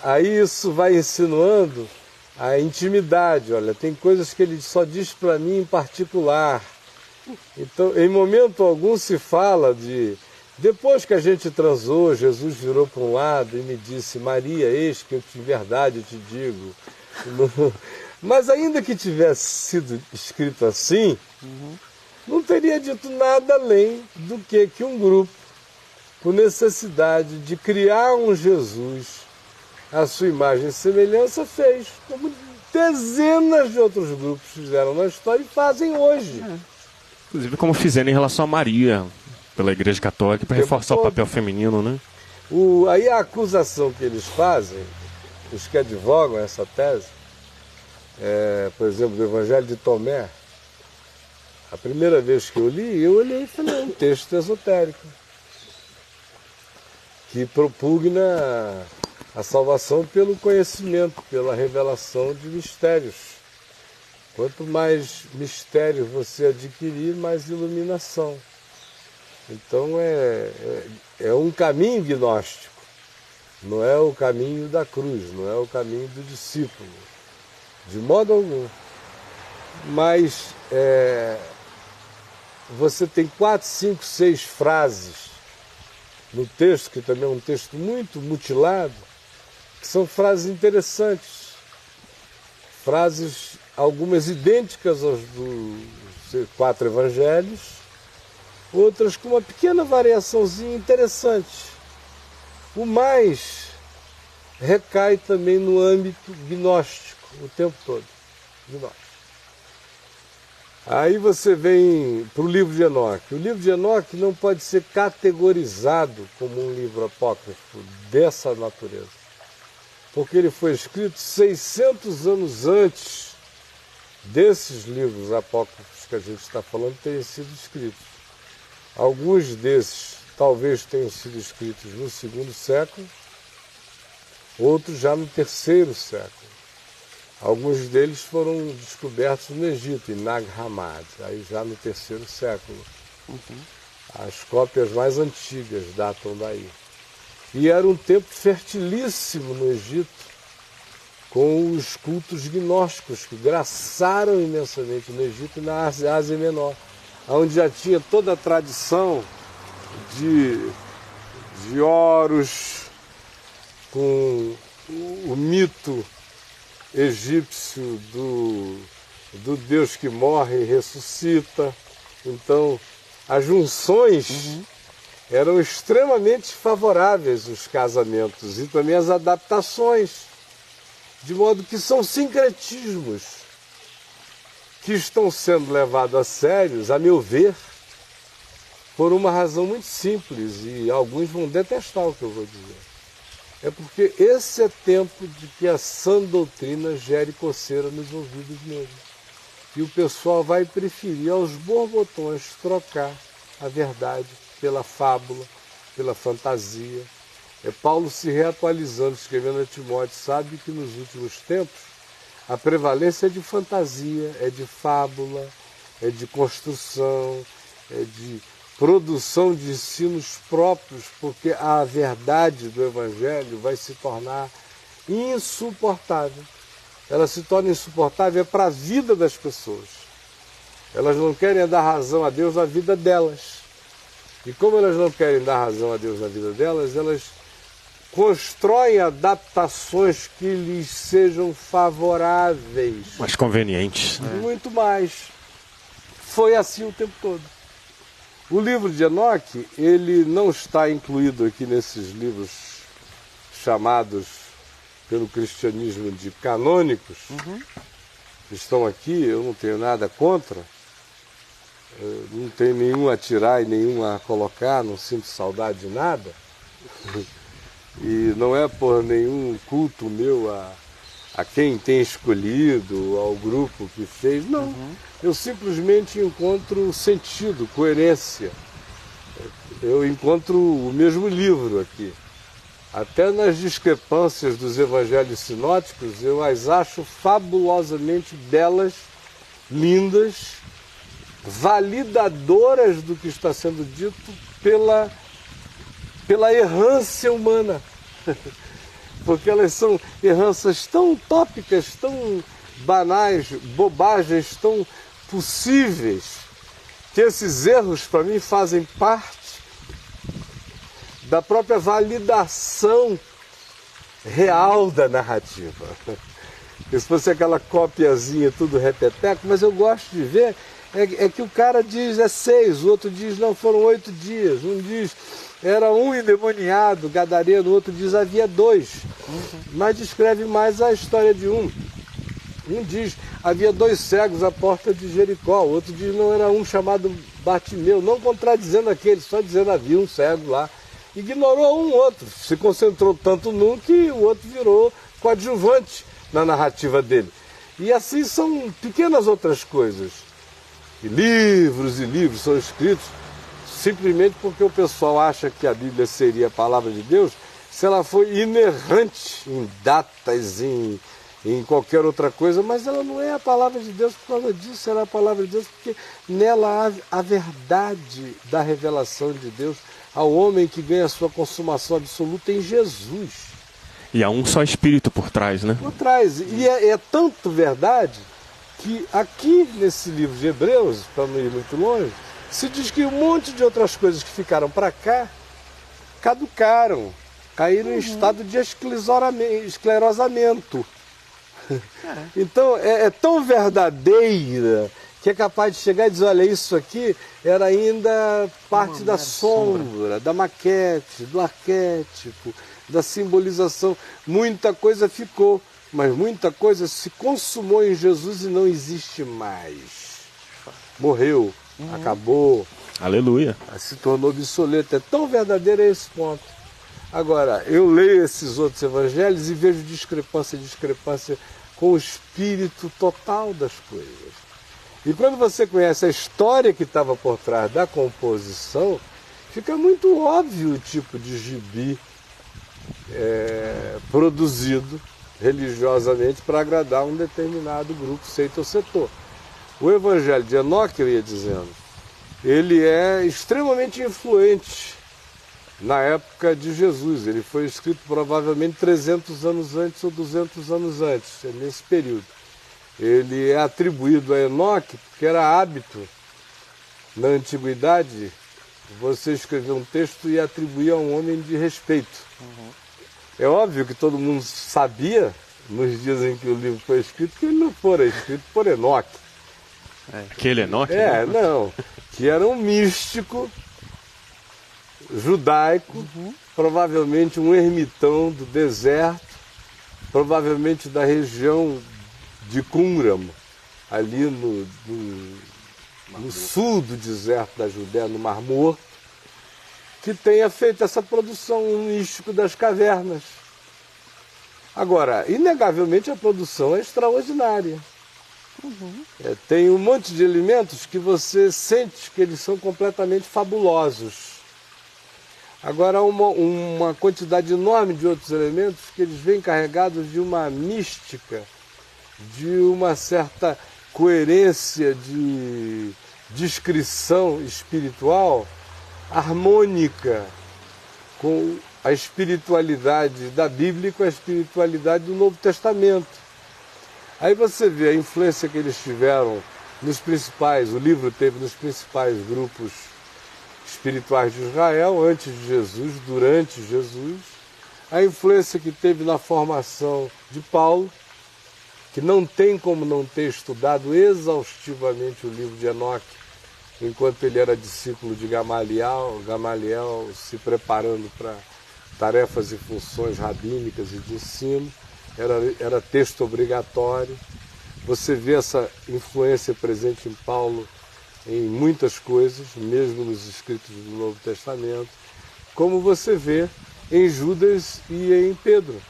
Speaker 1: Aí isso vai insinuando a intimidade. Olha, tem coisas que ele só diz para mim em particular. Então, em momento algum se fala de... Depois que a gente transou, Jesus virou para um lado e me disse, Maria, eis que em verdade eu te digo. Mas ainda que tivesse sido escrito assim, não teria dito nada além do que um grupo, com necessidade de criar um Jesus à sua imagem e semelhança, fez, como dezenas de outros grupos fizeram na história e fazem hoje.
Speaker 3: Inclusive como fizeram em relação a Maria, pela Igreja Católica, para reforçar o papel feminino, né?
Speaker 1: Aí a acusação que eles fazem, os que advogam essa tese, por exemplo, do Evangelho de Tomé, a primeira vez que eu li, eu olhei e falei, é um texto esotérico, que propugna a salvação pelo conhecimento, pela revelação de mistérios. Quanto mais mistério você adquirir, mais iluminação. Então é um caminho gnóstico, não é o caminho da cruz, não é o caminho do discípulo, de modo algum. Mas você tem 4, 5, 6 frases no texto, que também é um texto muito mutilado, que são frases interessantes, frases algumas idênticas aos dos 4 evangelhos, outras com uma pequena variaçãozinha interessante. O mais recai também no âmbito gnóstico, o tempo todo. Gnóstico. Aí você vem para o livro de Enoque. O livro de Enoque não pode ser categorizado como um livro apócrifo dessa natureza, porque ele foi escrito 600 anos antes desses livros apócrifos que a gente está falando terem sido escritos. Alguns desses talvez tenham sido escritos no 2º século, outros já no 3º século. Alguns deles foram descobertos no Egito, em Nag Hammadi, aí já no 3º século. As cópias mais antigas datam daí. E era um tempo fertilíssimo no Egito, com os cultos gnósticos que graçaram imensamente no Egito e na Ásia Menor, onde já tinha toda a tradição de Horus, com o mito egípcio do Deus que morre e ressuscita. Então, as junções eram extremamente favoráveis aos casamentos e também as adaptações. De modo que são sincretismos que estão sendo levados a sérios, a meu ver, por uma razão muito simples, e alguns vão detestar o que eu vou dizer. É porque esse é tempo de que a sã doutrina gere coceira nos ouvidos mesmo. E o pessoal vai preferir aos borbotões trocar a verdade pela fábula, pela fantasia. É Paulo se reatualizando, escrevendo a Timóteo, sabe que nos últimos tempos a prevalência é de fantasia, é de fábula, é de construção, é de produção de ensinos próprios, porque a verdade do Evangelho vai se tornar insuportável. Ela se torna insuportável para a vida das pessoas. Elas não querem dar razão a Deus na vida delas. E como elas não querem dar razão a Deus na vida delas, elas constroem adaptações que lhes sejam favoráveis.
Speaker 3: Mais convenientes.
Speaker 1: Muito mais. Foi assim o tempo todo. O livro de Enoque, ele não está incluído aqui nesses livros chamados pelo cristianismo de canônicos, que estão aqui, eu não tenho nada contra, não tenho nenhum a tirar e nenhum a colocar, não sinto saudade de nada, e não é por nenhum culto meu a quem tem escolhido, ao grupo que fez, não. Eu simplesmente encontro sentido, coerência. Eu encontro o mesmo livro aqui. Até nas discrepâncias dos evangelhos sinóticos, eu as acho fabulosamente belas, lindas, validadoras do que está sendo dito pela errância humana. Porque elas são errâncias tão utópicas, tão banais, bobagens tão possíveis, que esses erros, para mim, fazem parte da própria validação real da narrativa. Se fosse aquela copiazinha, tudo repeteco, mas eu gosto de ver é que o cara diz 6, o outro diz não, foram 8 dias, um diz era um endemoniado, gadareno, o outro diz havia 2, mas descreve mais a história de um. Um diz havia 2 cegos à porta de Jericó, o outro diz não, era um chamado Bartimeu, não contradizendo aquele, só dizendo havia um cego lá. Ignorou um outro, se concentrou tanto num que o outro virou coadjuvante na narrativa dele. E assim são pequenas outras coisas. E livros são escritos simplesmente porque o pessoal acha que a Bíblia seria a palavra de Deus se ela for inerrante em datas, em qualquer outra coisa, mas ela não é a palavra de Deus por causa disso, ela é a palavra de Deus porque nela há a verdade da revelação de Deus ao homem que ganha a sua consumação absoluta em Jesus.
Speaker 3: E há um só Espírito por trás, né?
Speaker 1: Por trás. E é tanto verdade que aqui nesse livro de Hebreus, para não ir muito longe, se diz que um monte de outras coisas que ficaram para cá caducaram, caíram em estado de esclerosamento. Então é tão verdadeira que é capaz de chegar e dizer, olha, isso aqui era ainda parte da sombra, da maquete, do arquétipo, da simbolização. Muita coisa ficou, mas muita coisa se consumou em Jesus e não existe mais. Morreu, acabou.
Speaker 3: Aleluia.
Speaker 1: Se tornou obsoleto. É tão verdadeiro a esse ponto. Agora, eu leio esses outros evangelhos e vejo discrepância com o espírito total das coisas. E quando você conhece a história que estava por trás da composição, fica muito óbvio o tipo de gibi produzido religiosamente para agradar um determinado grupo, seita ou setor. O Evangelho de Enoque, eu ia dizendo, ele é extremamente influente na época de Jesus. Ele foi escrito provavelmente 300 anos antes ou 200 anos antes, nesse período. Ele é atribuído a Enoque porque era hábito, na antiguidade, você escrever um texto e atribuir a um homem de respeito. É óbvio que todo mundo sabia, nos dias em que o livro foi escrito, que ele não fora escrito por Enoque.
Speaker 3: Aquele Enoque?
Speaker 1: Não. Que era um místico judaico, provavelmente um ermitão do deserto, provavelmente da região de Qumran, ali no sul do deserto da Judéia, no Mar Morto, que tenha feito essa produção mística das cavernas. Agora, inegavelmente a produção é extraordinária. Tem um monte de elementos que você sente que eles são completamente fabulosos. Agora, uma quantidade enorme de outros elementos que eles vêm carregados de uma mística, de uma certa coerência de descrição espiritual harmônica com a espiritualidade da Bíblia e com a espiritualidade do Novo Testamento. Aí você vê a influência que eles tiveram nos principais, o livro teve nos principais grupos espirituais de Israel, antes de Jesus, durante Jesus, a influência que teve na formação de Paulo, que não tem como não ter estudado exaustivamente o livro de Enoque, enquanto ele era discípulo de Gamaliel se preparando para tarefas e funções rabínicas e de ensino, era texto obrigatório. Você vê essa influência presente em Paulo em muitas coisas, mesmo nos escritos do Novo Testamento, como você vê em Judas e em Pedro.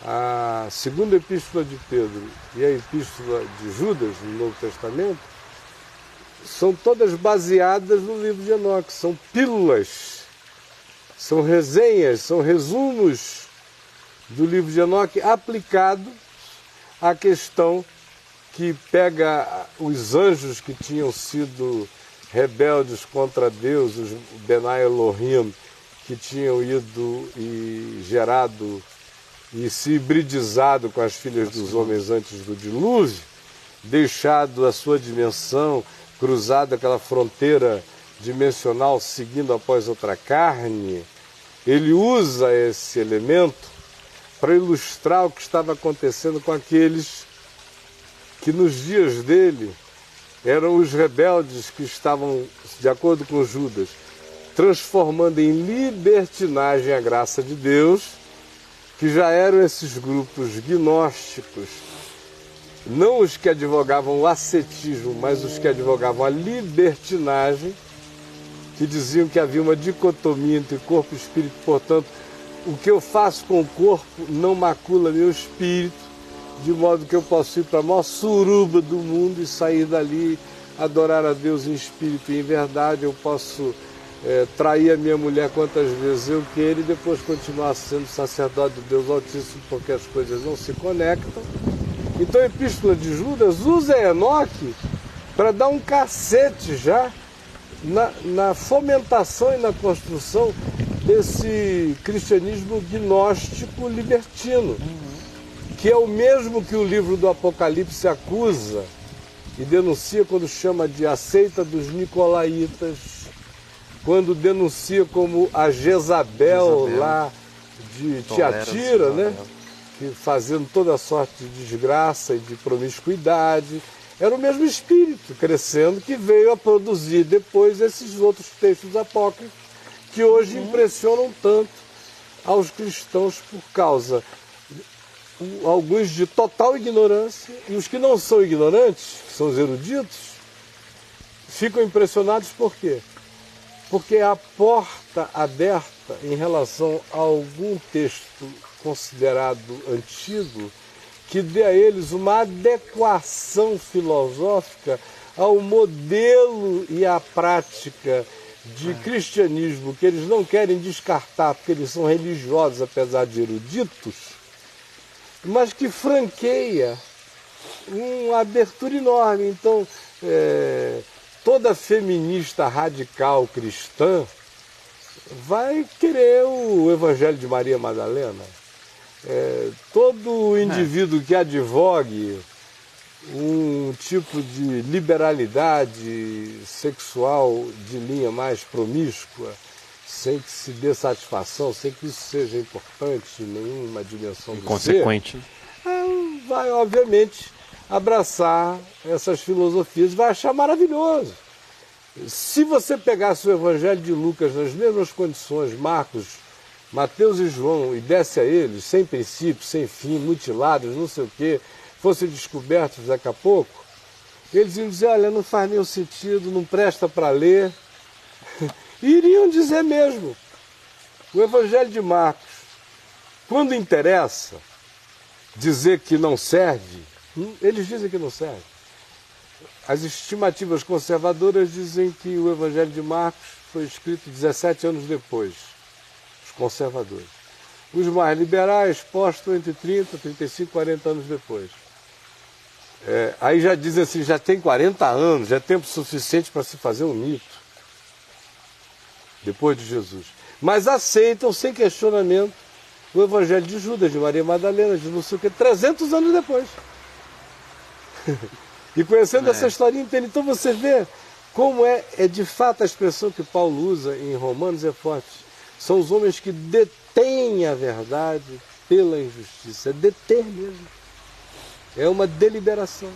Speaker 1: A segunda epístola de Pedro e a epístola de Judas no Novo Testamento são todas baseadas no livro de Enoque, são pílulas, são resenhas, são resumos do livro de Enoque aplicado à questão que pega os anjos que tinham sido rebeldes contra Deus, os Benai Elohim, que tinham ido e gerado e se hibridizado com as filhas dos homens antes do dilúvio, deixado a sua dimensão, cruzado aquela fronteira dimensional, seguindo após outra carne. Ele usa esse elemento para ilustrar o que estava acontecendo com aqueles que nos dias dele eram os rebeldes que estavam, de acordo com Judas, transformando em libertinagem a graça de Deus, que já eram esses grupos gnósticos, não os que advogavam o ascetismo, mas os que advogavam a libertinagem, que diziam que havia uma dicotomia entre corpo e espírito, portanto, o que eu faço com o corpo não macula meu espírito, de modo que eu posso ir para a maior suruba do mundo e sair dali, adorar a Deus em espírito e em verdade. Eu posso trair a minha mulher quantas vezes eu queira e depois continuar sendo sacerdote de Deus Altíssimo, porque as coisas não se conectam. Então a epístola de Judas usa Enoque para dar um cacete já na fomentação e na construção desse cristianismo gnóstico libertino, que é o mesmo que o livro do Apocalipse acusa e denuncia quando chama de a seita dos nicolaítas, quando denuncia como a Jezabel lá de Tiatira, né? Que fazendo toda sorte de desgraça e de promiscuidade. Era o mesmo espírito crescendo que veio a produzir depois esses outros textos apócrifos que hoje impressionam tanto aos cristãos por causa, alguns de total ignorância, e os que não são ignorantes, que são os eruditos, ficam impressionados por quê? Porque a porta aberta em relação a algum texto considerado antigo, que dê a eles uma adequação filosófica ao modelo e à prática de cristianismo que eles não querem descartar, porque eles são religiosos, apesar de eruditos, mas que franqueia uma abertura enorme. Então, toda feminista radical cristã vai querer o Evangelho de Maria Madalena. Todo indivíduo que advogue um tipo de liberalidade sexual de linha mais promíscua, sem que se dê satisfação, sem que isso seja importante em nenhuma dimensão do
Speaker 3: consequente,
Speaker 1: ser, vai obviamente abraçar essas filosofias, vai achar maravilhoso. Se você pegasse o Evangelho de Lucas nas mesmas condições, Marcos, Mateus e João, e desse a eles, sem princípio, sem fim, mutilados, não sei o quê, fossem descobertos daqui a pouco, eles iam dizer, olha, não faz nenhum sentido, não presta para ler. E iriam dizer mesmo. O Evangelho de Marcos, quando interessa dizer que não serve, eles dizem que não serve. As estimativas conservadoras dizem que o Evangelho de Marcos foi escrito 17 anos depois, os conservadores. Os mais liberais postam entre 30, 35, 40 anos depois. Aí já dizem assim, já tem 40 anos, já é tempo suficiente para se fazer um mito, depois de Jesus. Mas aceitam, sem questionamento, o Evangelho de Judas, de Maria Madalena, de não sei o que, 300 anos depois. E conhecendo essa historinha inteira, então você vê como é de fato a expressão que Paulo usa em Romanos é forte. São os homens que detêm a verdade pela injustiça. É deter mesmo. É uma deliberação.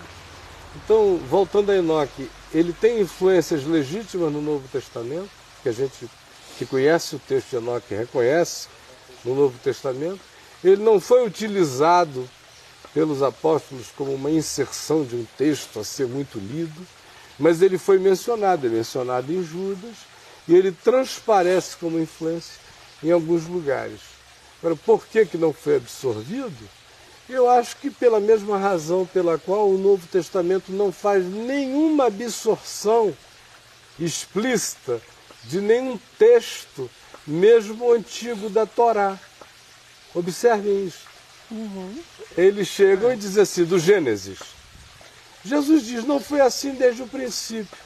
Speaker 1: Então, voltando a Enoque, ele tem influências legítimas no Novo Testamento, que a gente que conhece o texto de Enoque reconhece no Novo Testamento. Ele não foi utilizado pelos apóstolos como uma inserção de um texto a ser muito lido, mas ele foi mencionado, é mencionado em Judas, e ele transparece como influência em alguns lugares. Agora, por que não foi absorvido? Eu acho que pela mesma razão pela qual o Novo Testamento não faz nenhuma absorção explícita de nenhum texto, mesmo antigo da Torá. Observem isso. Eles chegam e dizem assim, do Gênesis. Jesus diz, não foi assim desde o princípio.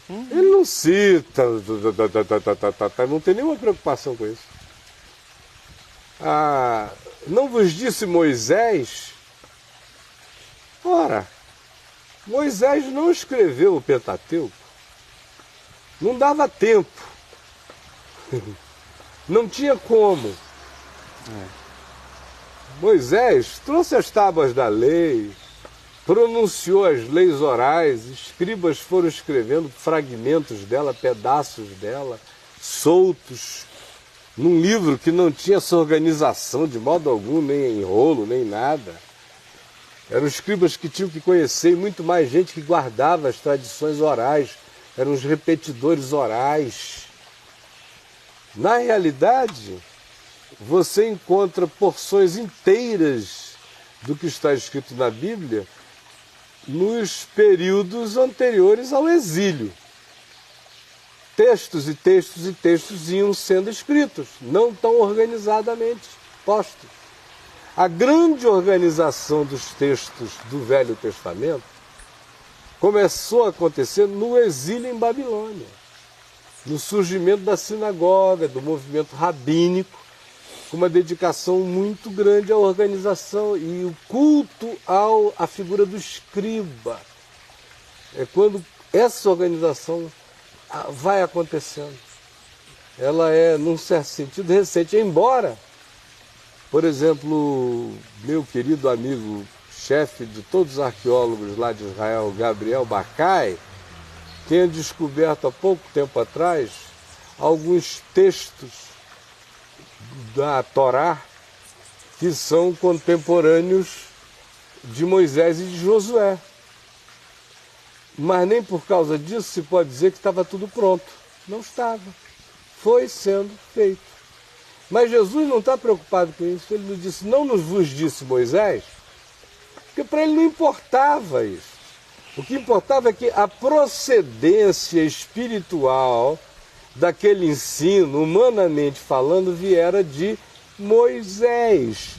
Speaker 1: Ele não cita, não tem nenhuma preocupação com isso. Não vos disse Moisés? Ora, Moisés não escreveu o Pentateuco. Não dava tempo. Não tinha como. Moisés trouxe as tábuas da lei, pronunciou as leis orais, escribas foram escrevendo fragmentos dela, pedaços dela, soltos, num livro que não tinha essa organização de modo algum, nem enrolo, nem nada. Eram escribas que tinham que conhecer, e muito mais gente que guardava as tradições orais, eram os repetidores orais. Na realidade, você encontra porções inteiras do que está escrito na Bíblia nos períodos anteriores ao exílio. Textos e textos e textos iam sendo escritos, não tão organizadamente postos. A grande organização dos textos do Velho Testamento começou a acontecer no exílio em Babilônia, no surgimento da sinagoga, do movimento rabínico, com uma dedicação muito grande à organização e o culto à figura do escriba. É quando essa organização vai acontecendo. Ela é, num certo sentido, recente, embora, por exemplo, meu querido amigo, chefe de todos os arqueólogos lá de Israel, Gabriel Bacai, tenha descoberto há pouco tempo atrás alguns textos da Torá que são contemporâneos de Moisés e de Josué. Mas nem por causa disso se pode dizer que estava tudo pronto. Não estava. Foi sendo feito. Mas Jesus não está preocupado com isso. Ele nos disse, não nos vos disse Moisés, porque para ele não importava isso. O que importava é que a procedência espiritual daquele ensino, humanamente falando, viera de Moisés.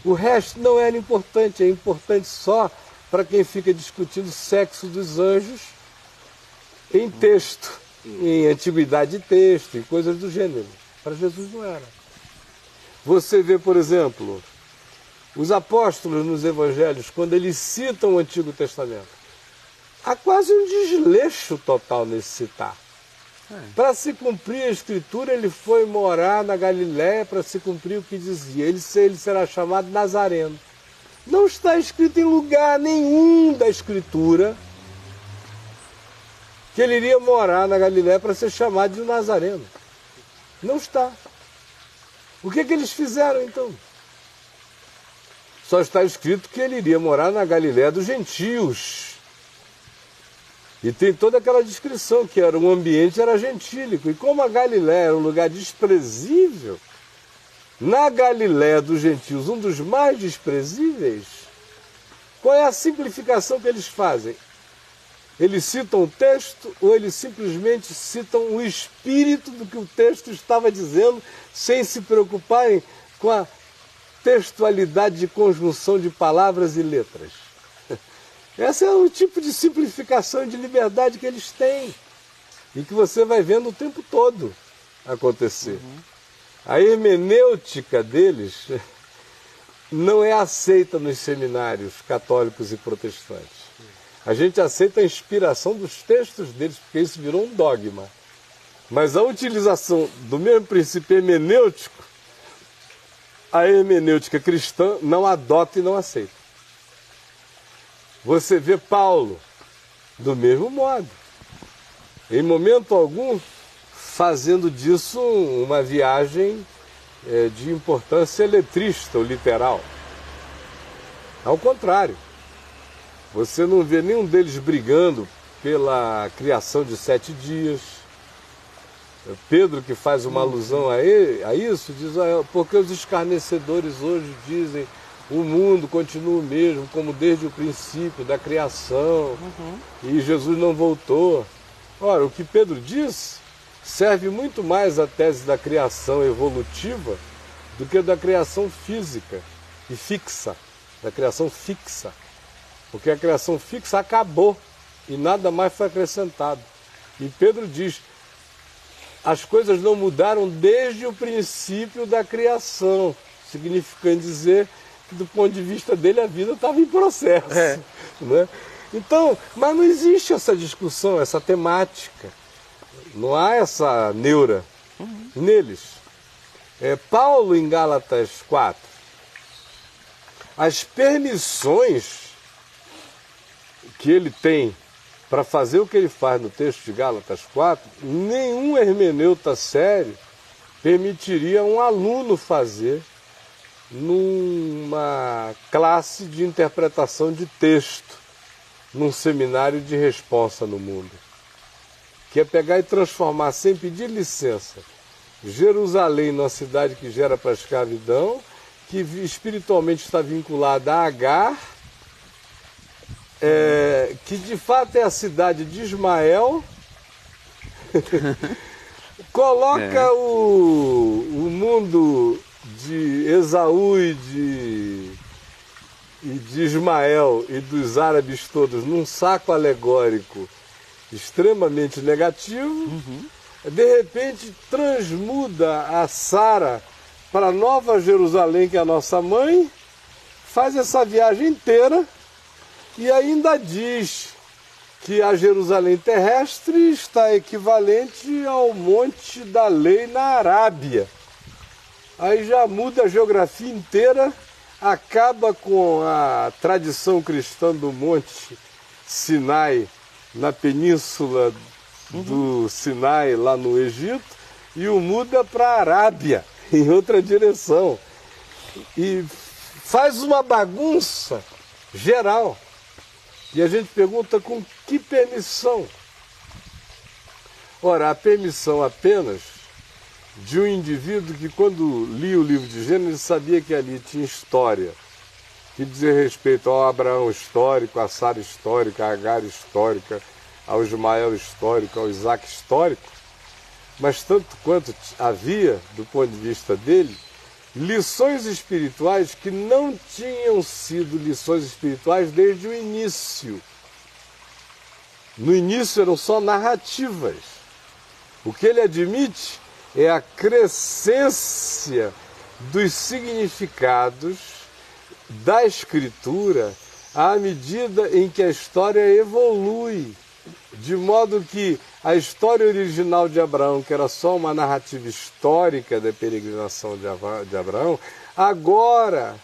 Speaker 1: O resto não era importante, é importante só para quem fica discutindo o sexo dos anjos em texto, em antiguidade de texto, em coisas do gênero. Para Jesus não era. Você vê, por exemplo, os apóstolos nos evangelhos, quando eles citam o Antigo Testamento, há quase um desleixo total nesse citar. Para se cumprir a Escritura, ele foi morar na Galiléia para se cumprir o que dizia. Ele será chamado Nazareno. Não está escrito em lugar nenhum da Escritura que ele iria morar na Galiléia para ser chamado de Nazareno. Não está. O que eles fizeram então? Só está escrito que ele iria morar na Galiléia dos gentios. E tem toda aquela descrição que o ambiente era gentílico. E como a Galiléia era um lugar desprezível, na Galiléia dos gentios, um dos mais desprezíveis, qual é a simplificação que eles fazem? Eles citam o texto ou eles simplesmente citam o espírito do que o texto estava dizendo, sem se preocuparem com a textualidade de conjunção de palavras e letras? Esse é o tipo de simplificação e de liberdade que eles têm e que você vai vendo o tempo todo acontecer. A hermenêutica deles não é aceita nos seminários católicos e protestantes. A gente aceita a inspiração dos textos deles, porque isso virou um dogma. Mas a utilização do mesmo princípio hermenêutico, a hermenêutica cristã não adota e não aceita. Você vê Paulo do mesmo modo. Em momento algum, fazendo disso uma viagem de importância letrista ou literal. Ao contrário, você não vê nenhum deles brigando pela criação de 7 dias. Pedro, que faz uma alusão a isso, diz, porque os escarnecedores hoje dizem o mundo continua o mesmo, como desde o princípio da criação, e Jesus não voltou. Ora, o que Pedro diz serve muito mais à tese da criação evolutiva do que da criação física e fixa, da criação fixa. Porque a criação fixa acabou e nada mais foi acrescentado. E Pedro diz, as coisas não mudaram desde o princípio da criação, significando dizer que do ponto de vista dele a vida estava em processo. Né? Então, mas não existe essa discussão, essa temática. Não há essa neura neles. Paulo, em Gálatas 4, as permissões que ele tem para fazer o que ele faz no texto de Gálatas 4, nenhum hermeneuta sério permitiria um aluno fazer numa classe de interpretação de texto, num seminário de responsa no mundo. Que é pegar e transformar, sem pedir licença, Jerusalém numa cidade que gera para a escravidão, que espiritualmente está vinculada a Agar, que de fato é a cidade de Ismael, coloca o mundo de Esaú e de Ismael e dos árabes todos num saco alegórico extremamente negativo, de repente transmuda a Sara para Nova Jerusalém, que é a nossa mãe, faz essa viagem inteira e ainda diz que a Jerusalém terrestre está equivalente ao Monte da Lei na Arábia. Aí já muda a geografia inteira, acaba com a tradição cristã do Monte Sinai, na península do Sinai, lá no Egito, e o muda para a Arábia, em outra direção. E faz uma bagunça geral. E a gente pergunta com que permissão? Ora, a permissão apenas de um indivíduo que, quando lia o livro de Gênesis, sabia que ali tinha história, que dizia respeito ao Abraão histórico, a Sara histórica, a Agar histórica, ao Ismael histórico, ao Isaac histórico, mas tanto quanto havia, do ponto de vista dele, lições espirituais que não tinham sido lições espirituais desde o início. No início eram só narrativas. O que ele admite é a crescência dos significados da Escritura à medida em que a história evolui, de modo que a história original de Abraão, que era só uma narrativa histórica da peregrinação de Abraão, agora,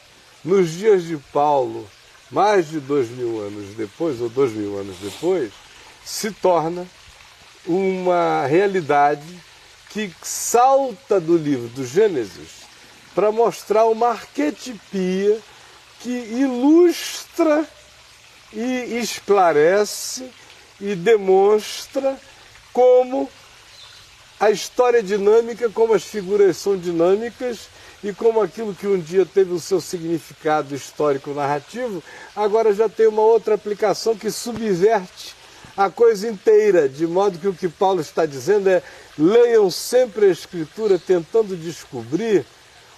Speaker 1: nos dias de Paulo, mais de 2000 anos depois, ou 2000 anos depois, se torna uma realidade que salta do livro do Gênesis para mostrar uma arquetipia que ilustra e esclarece e demonstra como a história é dinâmica, como as figuras são dinâmicas e como aquilo que um dia teve o seu significado histórico-narrativo, agora já tem uma outra aplicação que subverte a coisa inteira, de modo que o que Paulo está dizendo é: leiam sempre a Escritura tentando descobrir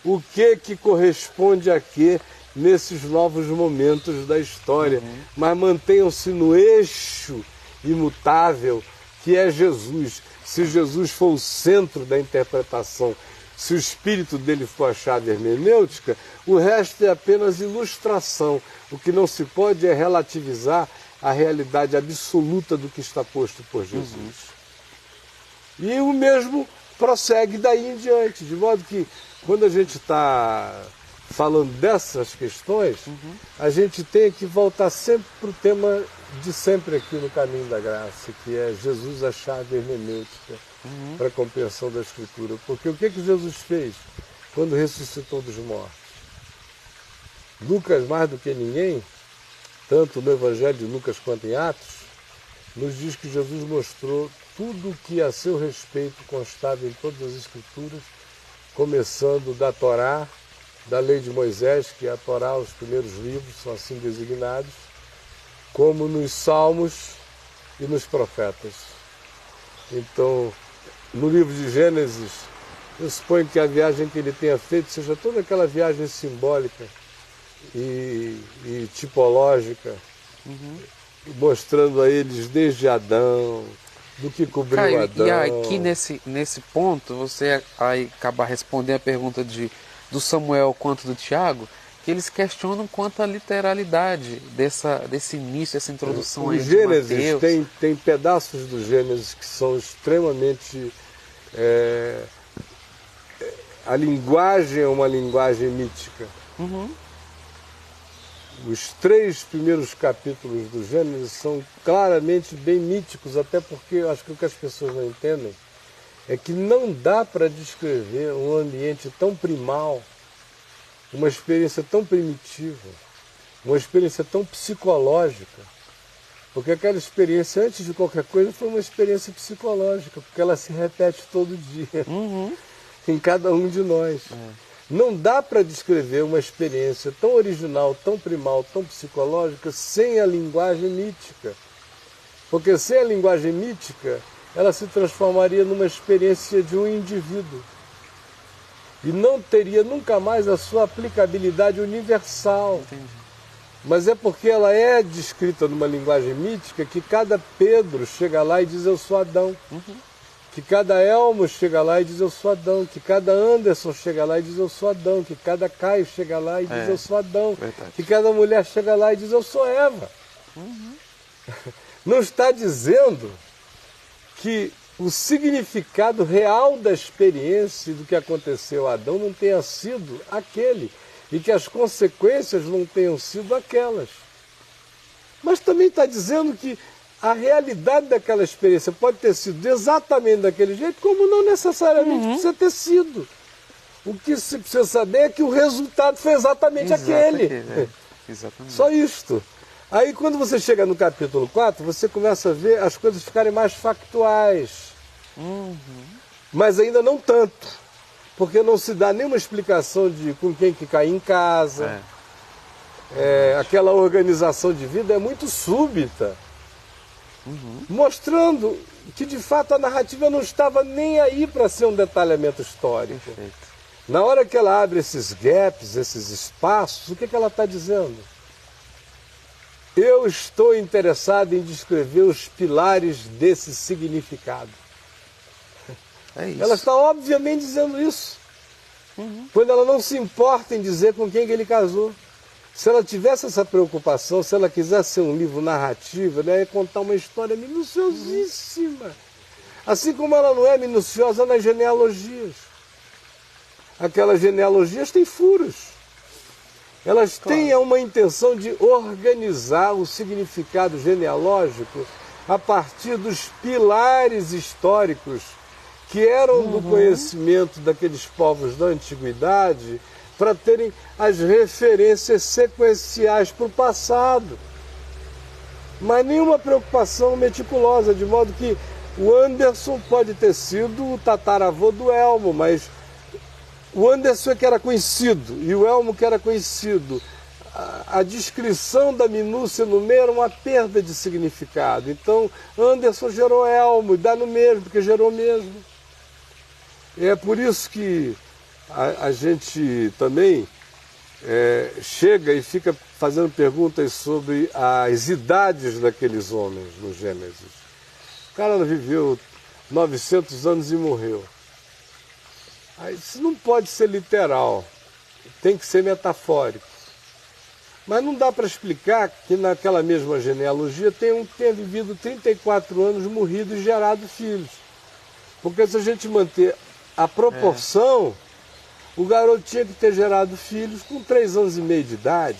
Speaker 1: o que corresponde a quê nesses novos momentos da história, mas mantenham-se no eixo imutável que é Jesus. Se Jesus for o centro da interpretação, se o espírito dele for a chave hermenêutica, o resto é apenas ilustração. O que não se pode é relativizar a realidade absoluta do que está posto por Jesus. E o mesmo prossegue daí em diante, de modo que quando a gente está falando dessas questões, a gente tem que voltar sempre para o tema de sempre aqui no Caminho da Graça, que é Jesus a chave hermenêutica para a compreensão da Escritura. Porque o que Jesus fez quando ressuscitou dos mortos? Lucas, mais do que ninguém, tanto no Evangelho de Lucas quanto em Atos, nos diz que Jesus mostrou tudo o que a seu respeito constava em todas as Escrituras, começando da Torá, da lei de Moisés, que é a Torá, os primeiros livros são assim designados, como nos Salmos e nos Profetas. Então, no livro de Gênesis, eu suponho que a viagem que ele tenha feito seja toda aquela viagem simbólica e tipológica, mostrando a eles desde Adão, do que cobriu
Speaker 2: Caio,
Speaker 1: Adão.
Speaker 2: e aqui nesse ponto, você vai acabar respondendo a pergunta do Samuel quanto do Tiago, que eles questionam quanto à literalidade desse início, dessa introdução aí
Speaker 1: O
Speaker 2: de
Speaker 1: Gênesis
Speaker 2: Mateus.
Speaker 1: tem pedaços do Gênesis que são extremamente... a linguagem é uma linguagem mítica. Os 3 primeiros capítulos do Gênesis são claramente bem míticos, até porque eu acho que o que as pessoas não entendem é que não dá para descrever um ambiente tão primal, uma experiência tão primitiva, uma experiência tão psicológica, porque aquela experiência, antes de qualquer coisa, foi uma experiência psicológica, porque ela se repete todo dia, em cada um de nós. Não dá para descrever uma experiência tão original, tão primal, tão psicológica, sem a linguagem mítica. Porque sem a linguagem mítica, ela se transformaria numa experiência de um indivíduo. E não teria nunca mais a sua aplicabilidade universal.
Speaker 2: Entendi.
Speaker 1: Mas é porque ela é descrita numa linguagem mítica que cada Pedro chega lá e diz: eu sou Adão. Que cada Elmo chega lá e diz: eu sou Adão. Que cada Anderson chega lá e diz: eu sou Adão. Que cada Caio chega lá e diz: eu sou Adão.
Speaker 2: Verdade.
Speaker 1: Que cada mulher chega lá e diz: eu sou Eva. Não está dizendo que o significado real da experiência e do que aconteceu a Adão não tenha sido aquele, e que as consequências não tenham sido aquelas. Mas também está dizendo que a realidade daquela experiência pode ter sido exatamente daquele jeito, como não necessariamente precisa ter sido. O que se precisa saber é que o resultado foi exatamente aquele.
Speaker 2: Exatamente.
Speaker 1: Só isto. Aí quando você chega no capítulo 4, você começa a ver as coisas ficarem mais factuais. Mas ainda não tanto. Porque não se dá nenhuma explicação de com quem que cai em casa. Aquela organização de vida é muito súbita. Mostrando que de fato a narrativa não estava nem aí para ser um detalhamento histórico.
Speaker 2: Perfeito.
Speaker 1: Na hora que ela abre esses gaps, esses espaços, o que ela está dizendo? Eu estou interessado em descrever os pilares desse significado.
Speaker 2: É isso.
Speaker 1: Ela está obviamente dizendo isso. Quando ela não se importa em dizer com quem que ele casou. Se ela tivesse essa preocupação, se ela quisesse ser um livro narrativo, ela ia contar uma história minuciosíssima. Assim como ela não é minuciosa nas genealogias. Aquelas genealogias têm furos. Elas têm uma intenção de organizar o significado genealógico a partir dos pilares históricos que eram do conhecimento daqueles povos da antiguidade, para terem as referências sequenciais para o passado. Mas nenhuma preocupação meticulosa, de modo que o Anderson pode ter sido o tataravô do Elmo, mas o Anderson é que era conhecido e o Elmo que era conhecido. A descrição da minúcia no meio era uma perda de significado. Então, Anderson gerou Elmo, e dá no mesmo, porque gerou mesmo. É por isso que a gente também chega e fica fazendo perguntas sobre as idades daqueles homens no Gênesis. O cara viveu 900 anos e morreu. Isso não pode ser literal, tem que ser metafórico. Mas não dá para explicar que naquela mesma genealogia tem um que tenha vivido 34 anos, morrido e gerado filhos. Porque se a gente manter a proporção, o garoto tinha que ter gerado filhos com 3 anos e meio de idade.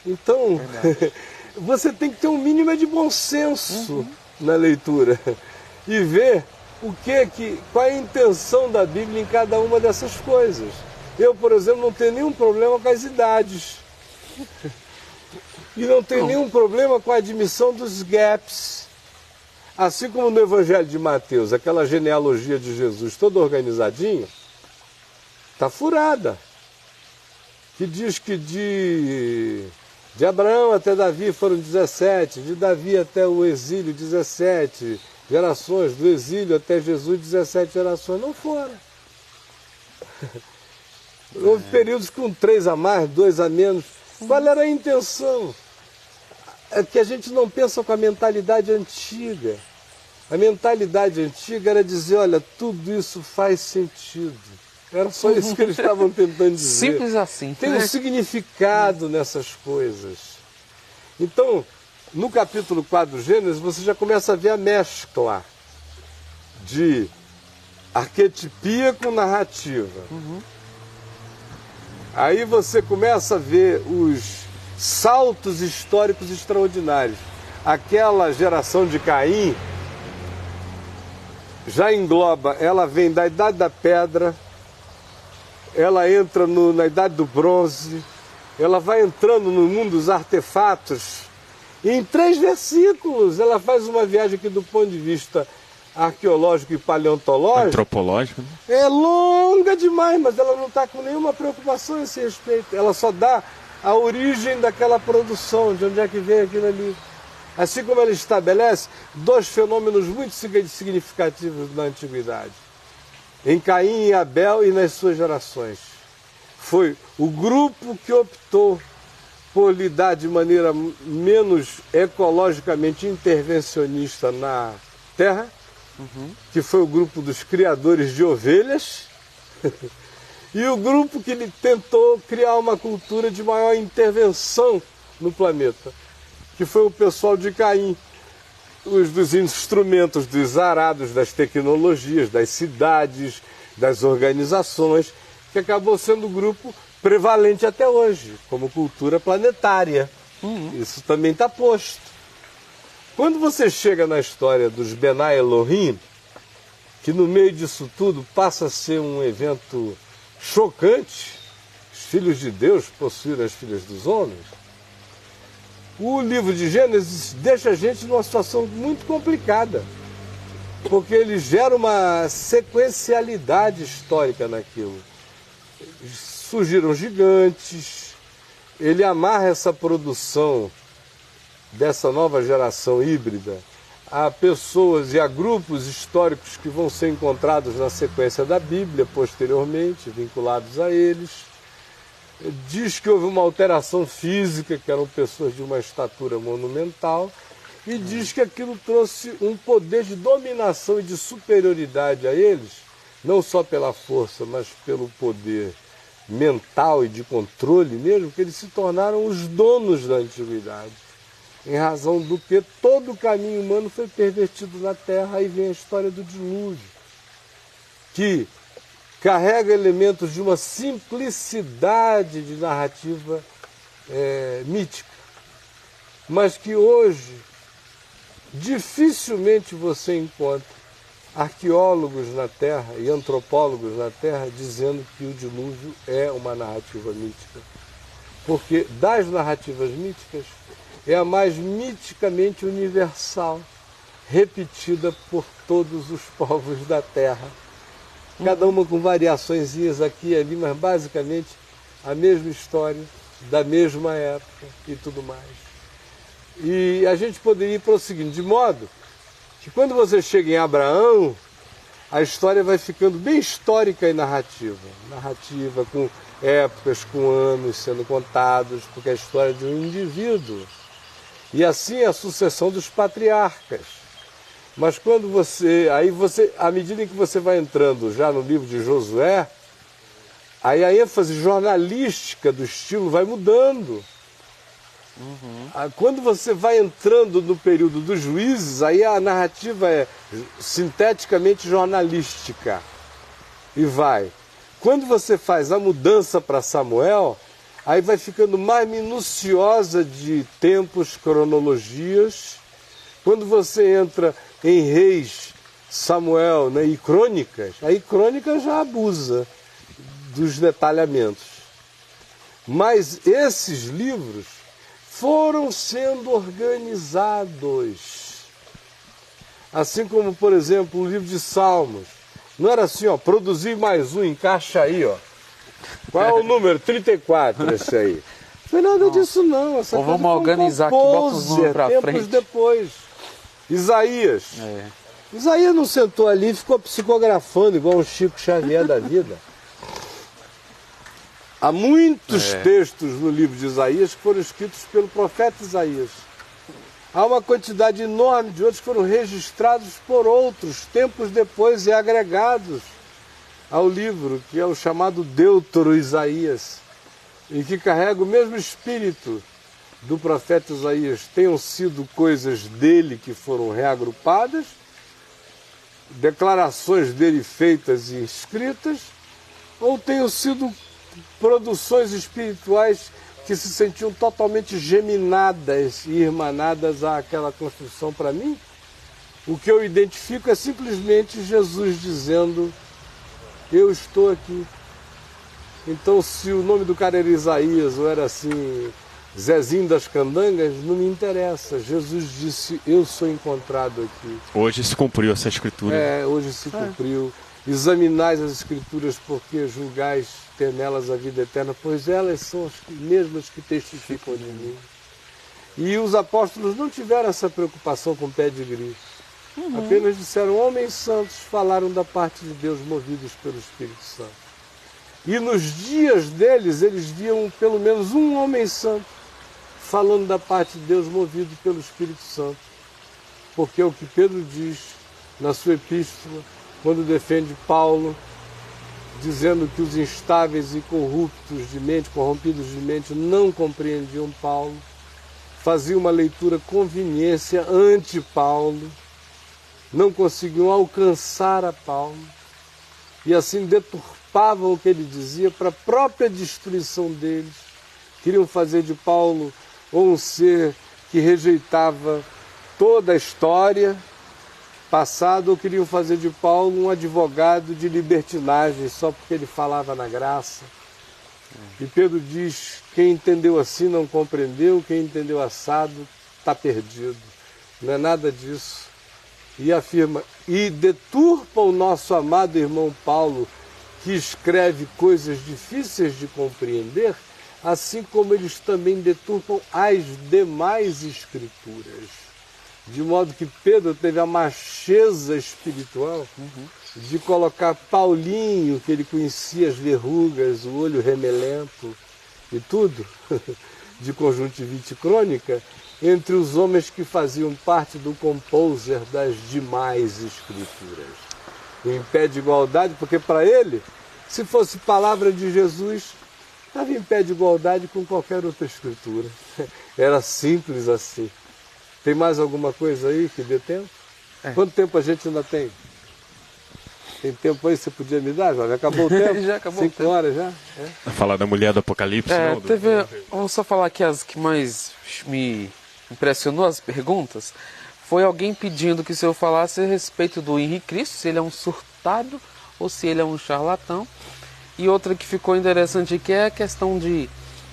Speaker 1: Então, você tem que ter um mínimo de bom senso na leitura e ver qual é a intenção da Bíblia em cada uma dessas coisas. Eu, por exemplo, não tenho nenhum problema com as idades. E não tenho nenhum problema com a admissão dos gaps. Assim como no Evangelho de Mateus, aquela genealogia de Jesus toda organizadinha, está furada. Que diz que de Abraão até Davi foram 17, de Davi até o exílio 17 gerações, do exílio até Jesus 17 gerações. Não foram. Houve períodos com 3 a mais, 2 a menos. Qual era a intenção? É que a gente não pensa com a mentalidade antiga. A mentalidade antiga era dizer, olha, tudo isso faz sentido. Era só isso que eles estavam tentando dizer.
Speaker 2: Simples assim.
Speaker 1: Tem um significado nessas coisas. Então, no capítulo 4 do Gênesis, você já começa a ver a mescla de arquetipia com narrativa. Aí você começa a ver os saltos históricos extraordinários. Aquela geração de Caim já engloba, ela vem da Idade da Pedra, ela entra na Idade do Bronze, ela vai entrando no mundo dos artefatos. E em 3 versículos ela faz uma viagem que, do ponto de vista arqueológico e paleontológico,
Speaker 3: antropológico, né?
Speaker 1: É longa demais, mas ela não está com nenhuma preocupação a esse respeito. Ela só dá a origem daquela produção, de onde é que veio aquilo ali. Assim como ela estabelece 2 fenômenos muito significativos na antiguidade. Em Caim e Abel e nas suas gerações. Foi o grupo que optou por lidar de maneira menos ecologicamente intervencionista na terra, que foi o grupo dos criadores de ovelhas, e o grupo que tentou criar uma cultura de maior intervenção no planeta, que foi o pessoal de Caim, os dos instrumentos, dos arados, das tecnologias, das cidades, das organizações, que acabou sendo o grupo prevalente até hoje, como cultura planetária. Isso também está posto. Quando você chega na história dos Benai Elohim, que no meio disso tudo passa a ser um evento chocante, os filhos de Deus possuíram as filhas dos homens, o livro de Gênesis deixa a gente numa situação muito complicada, porque ele gera uma sequencialidade histórica naquilo. Surgiram gigantes, ele amarra essa produção dessa nova geração híbrida a pessoas e a grupos históricos que vão ser encontrados na sequência da Bíblia posteriormente, vinculados a eles. Diz que houve uma alteração física, que eram pessoas de uma estatura monumental, e diz que aquilo trouxe um poder de dominação e de superioridade a eles, não só pela força, mas pelo poder mental e de controle mesmo, que eles se tornaram os donos da antiguidade. Em razão do que todo o caminho humano foi pervertido na Terra. Aí vem a história do dilúvio, que carrega elementos de uma simplicidade de narrativa mítica, mas que hoje dificilmente você encontra arqueólogos na Terra e antropólogos na Terra dizendo que o dilúvio é uma narrativa mítica. Porque das narrativas míticas é a mais miticamente universal, repetida por todos os povos da Terra. Cada uma com variaçõezinhas aqui e ali, mas basicamente a mesma história, da mesma época e tudo mais. E a gente poderia ir prosseguindo, de modo que quando você chega em Abraão, a história vai ficando bem histórica e narrativa. Narrativa com épocas, com anos sendo contados, porque é a história de um indivíduo. E assim é a sucessão dos patriarcas. Mas quando à medida em que você vai entrando já no livro de Josué, aí a ênfase jornalística do estilo vai mudando. Quando você vai entrando no período dos juízes, aí a narrativa é sinteticamente jornalística. E vai. Quando você faz a mudança para Samuel, aí vai ficando mais minuciosa de tempos, cronologias. Quando você entra em Reis, Samuel, né, e Crônicas, aí Crônicas já abusa dos detalhamentos. Mas esses livros foram sendo organizados. Assim como, por exemplo, o livro de Salmos. Não era assim, ó, produzir mais um, encaixa aí, ó. Qual é o número? 34, esse aí. Não foi nada disso, não. Essa
Speaker 2: ou vamos organizar aqui, bota os números pra
Speaker 1: tempos
Speaker 2: frente.
Speaker 1: Depois. Isaías. Isaías não sentou ali e ficou psicografando igual um Chico Xavier da vida. Há muitos textos no livro de Isaías que foram escritos pelo profeta Isaías. Há uma quantidade enorme de outros que foram registrados por outros, tempos depois e agregados ao livro, que é o chamado Deutero Isaías, em que carrega o mesmo espírito do profeta Isaías. Tenham sido coisas dele que foram reagrupadas, declarações dele feitas e escritas, ou tenham sido produções espirituais que se sentiam totalmente geminadas e irmanadas àquela construção. Para mim, o que eu identifico é simplesmente Jesus dizendo: eu estou aqui. Então, se o nome do cara era Isaías ou era assim, Zezinho das Candangas, não me interessa. Jesus disse: eu sou encontrado aqui.
Speaker 3: Hoje se cumpriu essa escritura.
Speaker 1: Hoje se cumpriu. Examinais as escrituras, porque julgais ter nelas a vida eterna, pois elas são as mesmas que testificam de mim. E os apóstolos não tiveram essa preocupação com pedigree. Apenas disseram: homens santos falaram da parte de Deus, movidos pelo Espírito Santo. E nos dias deles, eles viam pelo menos um homem santo falando da parte de Deus, movido pelo Espírito Santo. Porque é o que Pedro diz na sua epístola, quando defende Paulo, dizendo que os instáveis e corruptos de mente, corrompidos de mente, não compreendiam Paulo, faziam uma leitura conveniência anti-Paulo, não conseguiam alcançar a Paulo, e assim deturpavam o que ele dizia para a própria destruição deles. Queriam fazer de Paulo ou um ser que rejeitava toda a história passado, ou queriam fazer de Paulo um advogado de libertinagem só porque ele falava na graça. E Pedro diz: quem entendeu assim não compreendeu, quem entendeu assado está perdido. Não é nada disso. E afirma: e deturpa o nosso amado irmão Paulo, que escreve coisas difíceis de compreender, assim como eles também deturpam as demais escrituras. De modo que Pedro teve a macheza espiritual de colocar Paulinho, que ele conhecia as verrugas, o olho remelento e tudo, de conjuntivite crônica, entre os homens que faziam parte do composer das demais escrituras. Em pé de igualdade, porque para ele, se fosse palavra de Jesus, estava em pé de igualdade com qualquer outra escritura. Era simples assim. Tem mais alguma coisa aí que dê tempo? Quanto tempo a gente ainda tem? Tem tempo aí que você podia me dar, Jovem? Acabou o tempo?
Speaker 2: Já acabou
Speaker 1: 5 horas já?
Speaker 3: Falar da mulher do Apocalipse, não?
Speaker 2: Vamos só falar aqui as que mais me impressionou, as perguntas. foi alguém pedindo que o senhor falasse a respeito do Henrique Cristo, se ele é um surtado ou se ele é um charlatão. E outra que ficou interessante aqui é a questão de...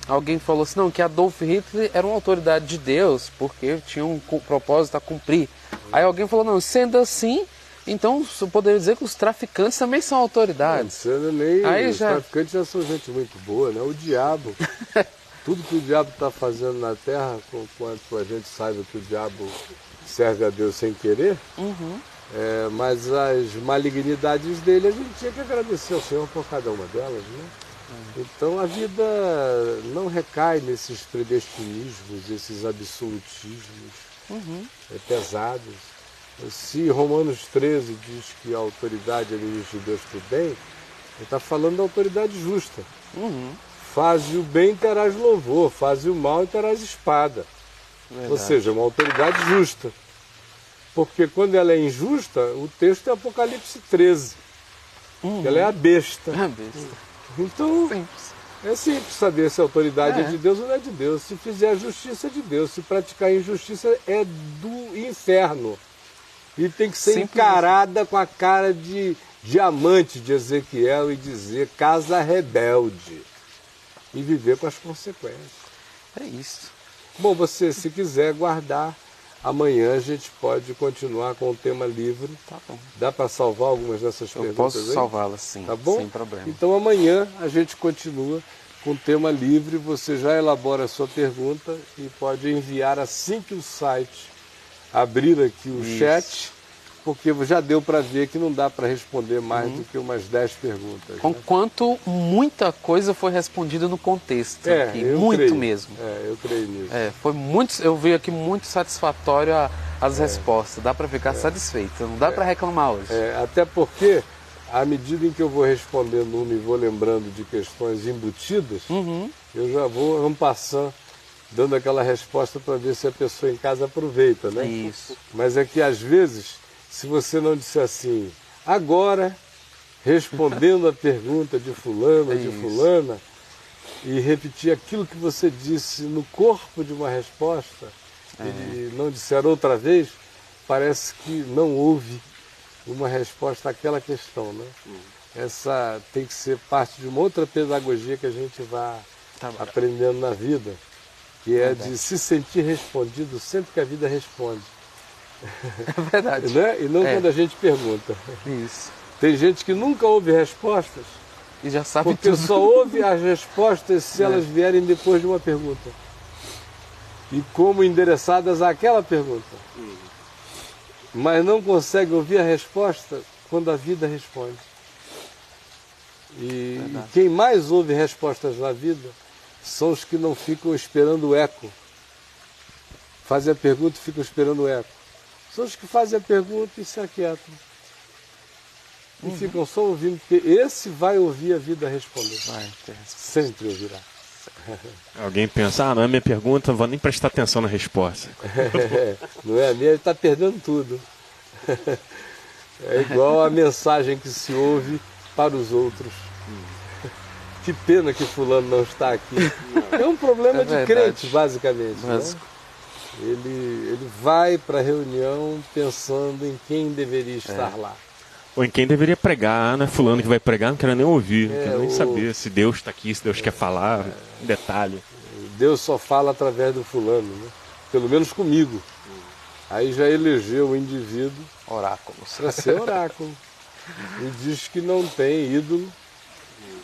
Speaker 2: Alguém falou assim, não, que Adolf Hitler era uma autoridade de Deus, porque tinha um propósito a cumprir. Aí alguém falou, não, sendo assim, então eu poderia dizer que os traficantes também são autoridades.
Speaker 1: Não, nem
Speaker 2: aí
Speaker 1: os traficantes já são gente muito boa, né? O diabo, tudo que o diabo está fazendo na terra, quanto a gente saiba que o diabo serve a Deus sem querer, mas as malignidades dele a gente tinha que agradecer ao Senhor por cada uma delas, né? Então a vida não recai nesses predestinismos, esses absolutismos pesados. Se Romanos 13 diz que a autoridade é ministro de Deus por bem, ele está falando da autoridade justa. Faze o bem e terás louvor, faze o mal e terás espada.
Speaker 2: Verdade.
Speaker 1: Ou seja, uma autoridade justa. Porque quando ela é injusta, o texto é Apocalipse 13. Ela é a besta.
Speaker 2: É besta.
Speaker 1: Então, é simples saber se a autoridade é de Deus ou não é de Deus. Se fizer a justiça é de Deus. Se praticar a injustiça é do inferno. E tem que ser
Speaker 2: Simples
Speaker 1: encarada com a cara de diamante de Ezequiel e dizer casa rebelde. E viver com as consequências.
Speaker 2: É isso.
Speaker 1: Bom, você, se quiser guardar, amanhã a gente pode continuar com o tema livre.
Speaker 2: Tá bom.
Speaker 1: Dá para salvar algumas dessas
Speaker 2: Eu
Speaker 1: perguntas
Speaker 2: posso
Speaker 1: aí?
Speaker 2: salvá-las, sim,
Speaker 1: Tá bom?
Speaker 2: sem problema.
Speaker 1: Então amanhã a gente continua com o tema livre. Você já elabora a sua pergunta e pode enviar assim que o site abrir aqui o chat, porque já deu para ver que não dá para responder mais do que umas 10 perguntas.
Speaker 2: Conquanto muita coisa foi respondida no contexto aqui,
Speaker 1: eu
Speaker 2: muito
Speaker 1: creio.
Speaker 2: mesmo.
Speaker 1: Eu creio nisso.
Speaker 2: Foi muito, eu vi aqui muito satisfatório as respostas, dá para ficar satisfeito, não dá para reclamar hoje.
Speaker 1: Até porque, à medida em que eu vou respondendo uma e vou lembrando de questões embutidas, eu já vou passando, dando aquela resposta para ver se a pessoa em casa aproveita, né?
Speaker 2: Isso.
Speaker 1: Mas é que às vezes, se você não disser assim, agora, respondendo a pergunta de fulano, de fulana, e repetir aquilo que você disse no corpo de uma resposta, e não disser outra vez, parece que não houve uma resposta àquela questão, né? Essa tem que ser parte de uma outra pedagogia que a gente vai aprendendo na vida, que é de se sentir respondido sempre que a vida responde.
Speaker 2: É verdade.
Speaker 1: Né? E não quando a gente pergunta.
Speaker 2: Isso.
Speaker 1: Tem gente que nunca ouve respostas,
Speaker 2: E já sabe
Speaker 1: porque
Speaker 2: tudo.
Speaker 1: só ouve as respostas se elas vierem depois de uma pergunta. E como endereçadas àquela pergunta. Mas não consegue ouvir a resposta quando a vida responde. E quem mais ouve respostas na vida são os que não ficam esperando o eco. Fazem a pergunta e ficam esperando o eco. São os que fazem a pergunta e se aquietam. E ficam só ouvindo, porque esse vai ouvir a vida responder. Sempre ouvirá.
Speaker 3: Alguém pensa, não é minha pergunta, não vou nem prestar atenção na resposta.
Speaker 1: Não é a minha, ele está perdendo tudo. É igual a mensagem que se ouve para os outros. Que pena que fulano não está aqui. É um problema de crente, basicamente. Né? Ele vai para a reunião pensando em quem deveria estar lá.
Speaker 3: Ou em quem deveria pregar, né? Fulano que vai pregar, não quero nem ouvir, não quero nem saber se Deus está aqui, se Deus quer falar, detalhe.
Speaker 1: Deus só fala através do fulano, né? Pelo menos comigo. Aí já elegeu o indivíduo para ser oráculo. E diz que não tem ídolo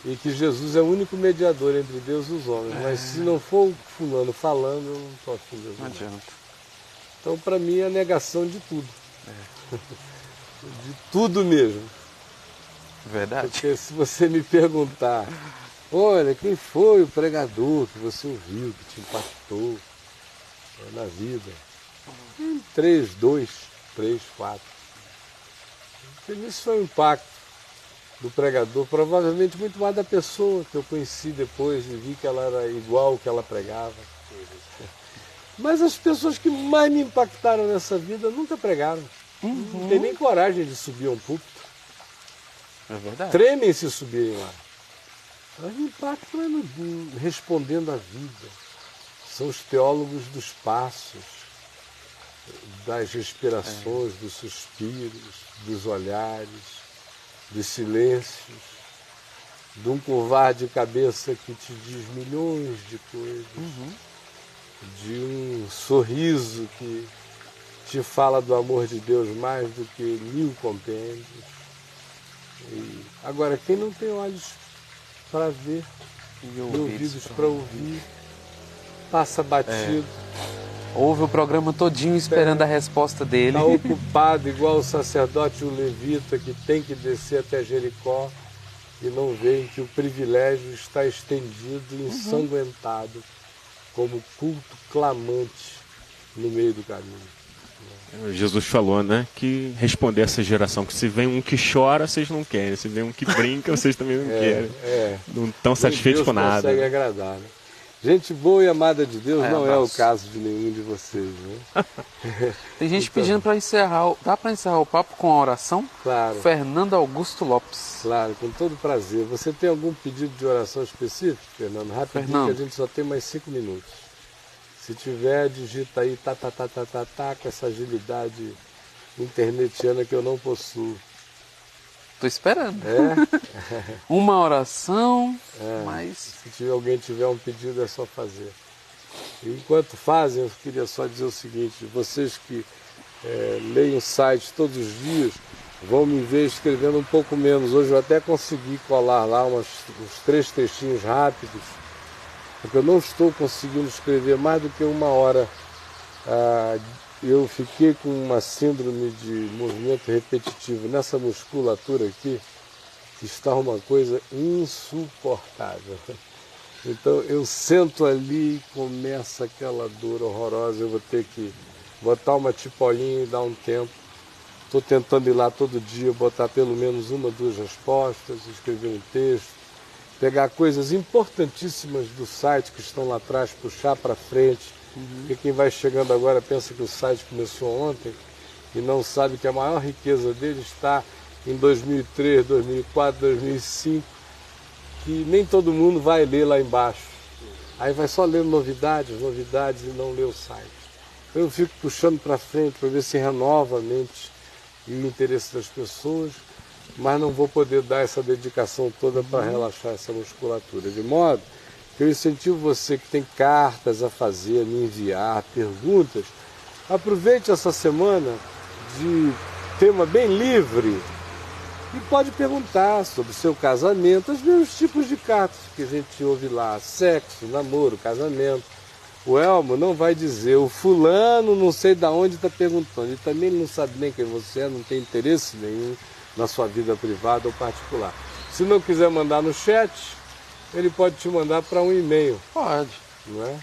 Speaker 1: e que Jesus é o único mediador entre Deus e os homens. Mas se não for o fulano falando, eu não estou afim de ouvir.
Speaker 2: Não adianta.
Speaker 1: Então, para mim, é a negação de tudo. De tudo mesmo.
Speaker 2: Verdade.
Speaker 1: Porque se você me perguntar, olha, quem foi o pregador que você ouviu, que te impactou na vida? 3, 2, 3, 4. Isso foi um impacto do pregador, provavelmente muito mais da pessoa que eu conheci depois e vi que ela era igual ao que ela pregava. Mas as pessoas que mais me impactaram nessa vida nunca pregaram. Não tem nem coragem de subir a um púlpito.
Speaker 2: É verdade.
Speaker 1: Tremem se subirem lá. Mas o impacto é respondendo à vida. São os teólogos dos passos. das respirações, dos suspiros, dos olhares, dos silêncios, de um curvar de cabeça que te diz milhões de coisas, de um sorriso que te fala do amor de Deus mais do que 1000 compêndios. Agora, quem não tem olhos para ver e ouvidos para ouvir, passa batido.
Speaker 2: Ouve o programa todinho esperando a resposta dele.
Speaker 1: Está ocupado igual o sacerdote e o levita que tem que descer até Jericó e não veem que o privilégio está estendido e ensanguentado como culto clamante no meio do caminho.
Speaker 3: Jesus falou, né, que responder essa geração que se vem um que chora, vocês não querem, se vem um que brinca, vocês também não querem. Não estão satisfeitos com nada.
Speaker 1: Deus consegue agradar, né? Gente boa e amada de Deus não é o caso de nenhum de vocês, né?
Speaker 2: Tem gente pedindo para encerrar. Dá para encerrar o papo com a oração?
Speaker 1: Claro.
Speaker 2: Fernando Augusto Lopes.
Speaker 1: Claro, com todo prazer. Você tem algum pedido de oração específico, Fernando? Rapidinho, que a gente só tem mais 5 minutos. Se tiver, digita aí, com essa agilidade internetiana que eu não possuo.
Speaker 2: Estou esperando. Uma oração, mas...
Speaker 1: Se alguém tiver um pedido, é só fazer. E enquanto fazem, eu queria só dizer o seguinte, vocês que leem o site todos os dias, vão me ver escrevendo um pouco menos. Hoje eu até consegui colar lá uns 3 textinhos rápidos, porque eu não estou conseguindo escrever mais do que 1 hora. Eu fiquei com uma síndrome de movimento repetitivo nessa musculatura aqui, que está uma coisa insuportável. Então eu sento ali e começa aquela dor horrorosa, eu vou ter que botar uma tipolinha e dar um tempo. Estou tentando ir lá todo dia, botar pelo menos 1, 2 respostas, escrever um texto, pegar coisas importantíssimas do site que estão lá atrás, puxar para frente. Porque quem vai chegando agora pensa que o site começou ontem e não sabe que a maior riqueza dele está em 2003, 2004, 2005, que nem todo mundo vai ler lá embaixo. Aí vai só lendo novidades e não lê o site. Eu fico puxando para frente para ver se renova a mente e o interesse das pessoas, mas não vou poder dar essa dedicação toda para relaxar essa musculatura. De modo que eu incentivo você que tem cartas a fazer, a me enviar, perguntas, aproveite essa semana de tema bem livre e pode perguntar sobre o seu casamento, os mesmos tipos de cartas que a gente ouve lá, sexo, namoro, casamento. O Elmo não vai dizer, o fulano não sei de onde está perguntando, ele também não sabe nem quem você é, não tem interesse nenhum na sua vida privada ou particular. Se não quiser mandar no chat, ele pode te mandar para um e-mail.
Speaker 2: Pode.
Speaker 1: Não é?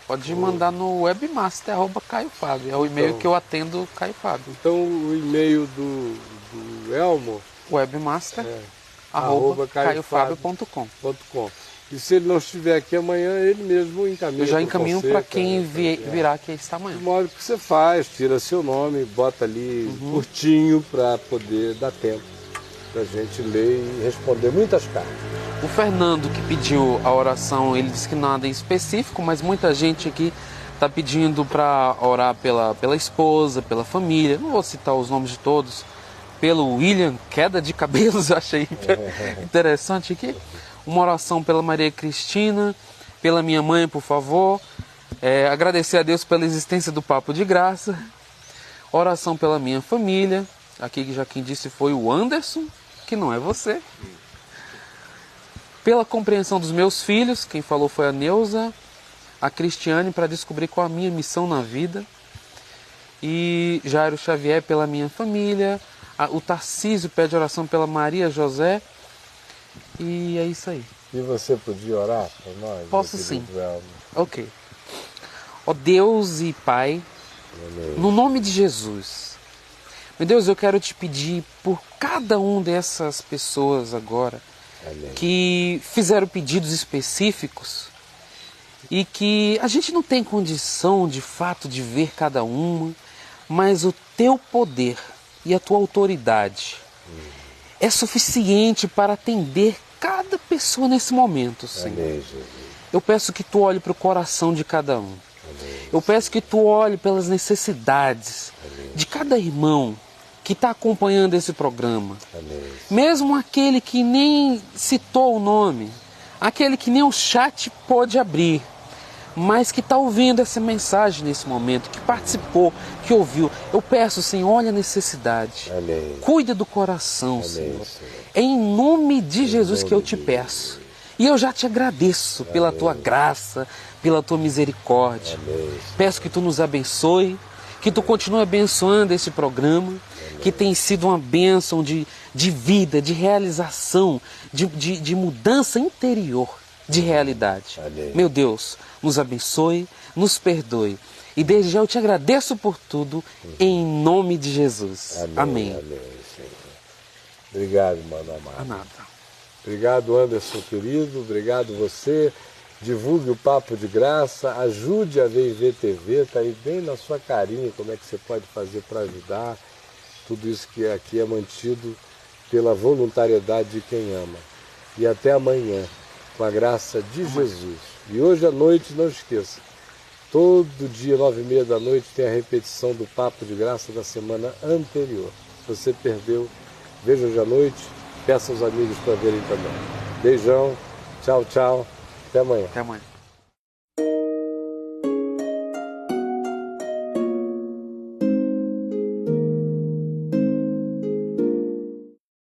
Speaker 2: Pode mandar no webmaster@caio-fábio. É o e-mail que eu atendo, Caio Fábio.
Speaker 1: Então o e-mail do Elmo...
Speaker 2: webmaster@caiofabio.com.
Speaker 1: E se ele não estiver aqui amanhã, ele mesmo encaminha.
Speaker 2: Eu já encaminho para quem virá aqui esta manhã.
Speaker 1: De modo que você faz, tira seu nome, bota ali curtinho para poder dar tempo da gente ler e responder muitas cartas.
Speaker 2: O Fernando, que pediu a oração, ele disse que nada em específico, mas muita gente aqui está pedindo para orar pela esposa, pela família. Não vou citar os nomes de todos. Pelo William, queda de cabelos, eu achei interessante aqui. Uma oração pela Maria Cristina, pela minha mãe, por favor. Agradecer a Deus pela existência do Papo de Graça. Oração pela minha família. Aqui já quem disse foi o Anderson, que não é você. Pela compreensão dos meus filhos, quem falou foi a Neuza, a Cristiane, para descobrir qual a minha missão na vida. E Jairo Xavier pela minha família. O Tarcísio pede oração pela Maria José. E é isso aí.
Speaker 1: E você podia orar para nós?
Speaker 2: Posso sim. Ok. Ó Deus e Pai, no nome de Jesus, meu Deus, eu quero te pedir por cada um dessas pessoas agora, que fizeram pedidos específicos e que a gente não tem condição de fato de ver cada uma, mas o teu poder e a tua autoridade é suficiente para atender cada pessoa nesse momento, Senhor. Eu peço que tu olhe para o coração de cada um. Eu peço que tu olhe pelas necessidades de cada irmão que está acompanhando esse programa. Mesmo aquele que nem citou o nome, aquele que nem o chat pôde abrir, mas que está ouvindo essa mensagem nesse momento, que participou, que ouviu. Eu peço, Senhor, olha a necessidade. Cuida do coração, Senhor. É em nome de Jesus que eu te peço. E eu já te agradeço pela tua graça, pela tua misericórdia. Peço que tu nos abençoe, que tu continue abençoando esse programa, que tem sido uma bênção de vida, de realização, de mudança interior, de realidade. Meu Deus, nos abençoe, nos perdoe. E desde já eu te agradeço por tudo, em nome de Jesus. Amém.
Speaker 1: Obrigado, mano amado.
Speaker 2: Nada.
Speaker 1: Obrigado, Anderson querido. Obrigado você. Divulgue o Papo de Graça. Ajude a VIV-TV. Está aí bem na sua carinha como é que você pode fazer para ajudar. Tudo isso que aqui é mantido pela voluntariedade de quem ama. E até amanhã, com a graça de Jesus. E hoje à noite, não esqueça, todo dia, 9h30 da noite, tem a repetição do Papo de Graça da semana anterior. Se você perdeu, veja hoje à noite, peça aos amigos para verem também. Beijão, tchau, tchau, até amanhã.
Speaker 2: Até amanhã.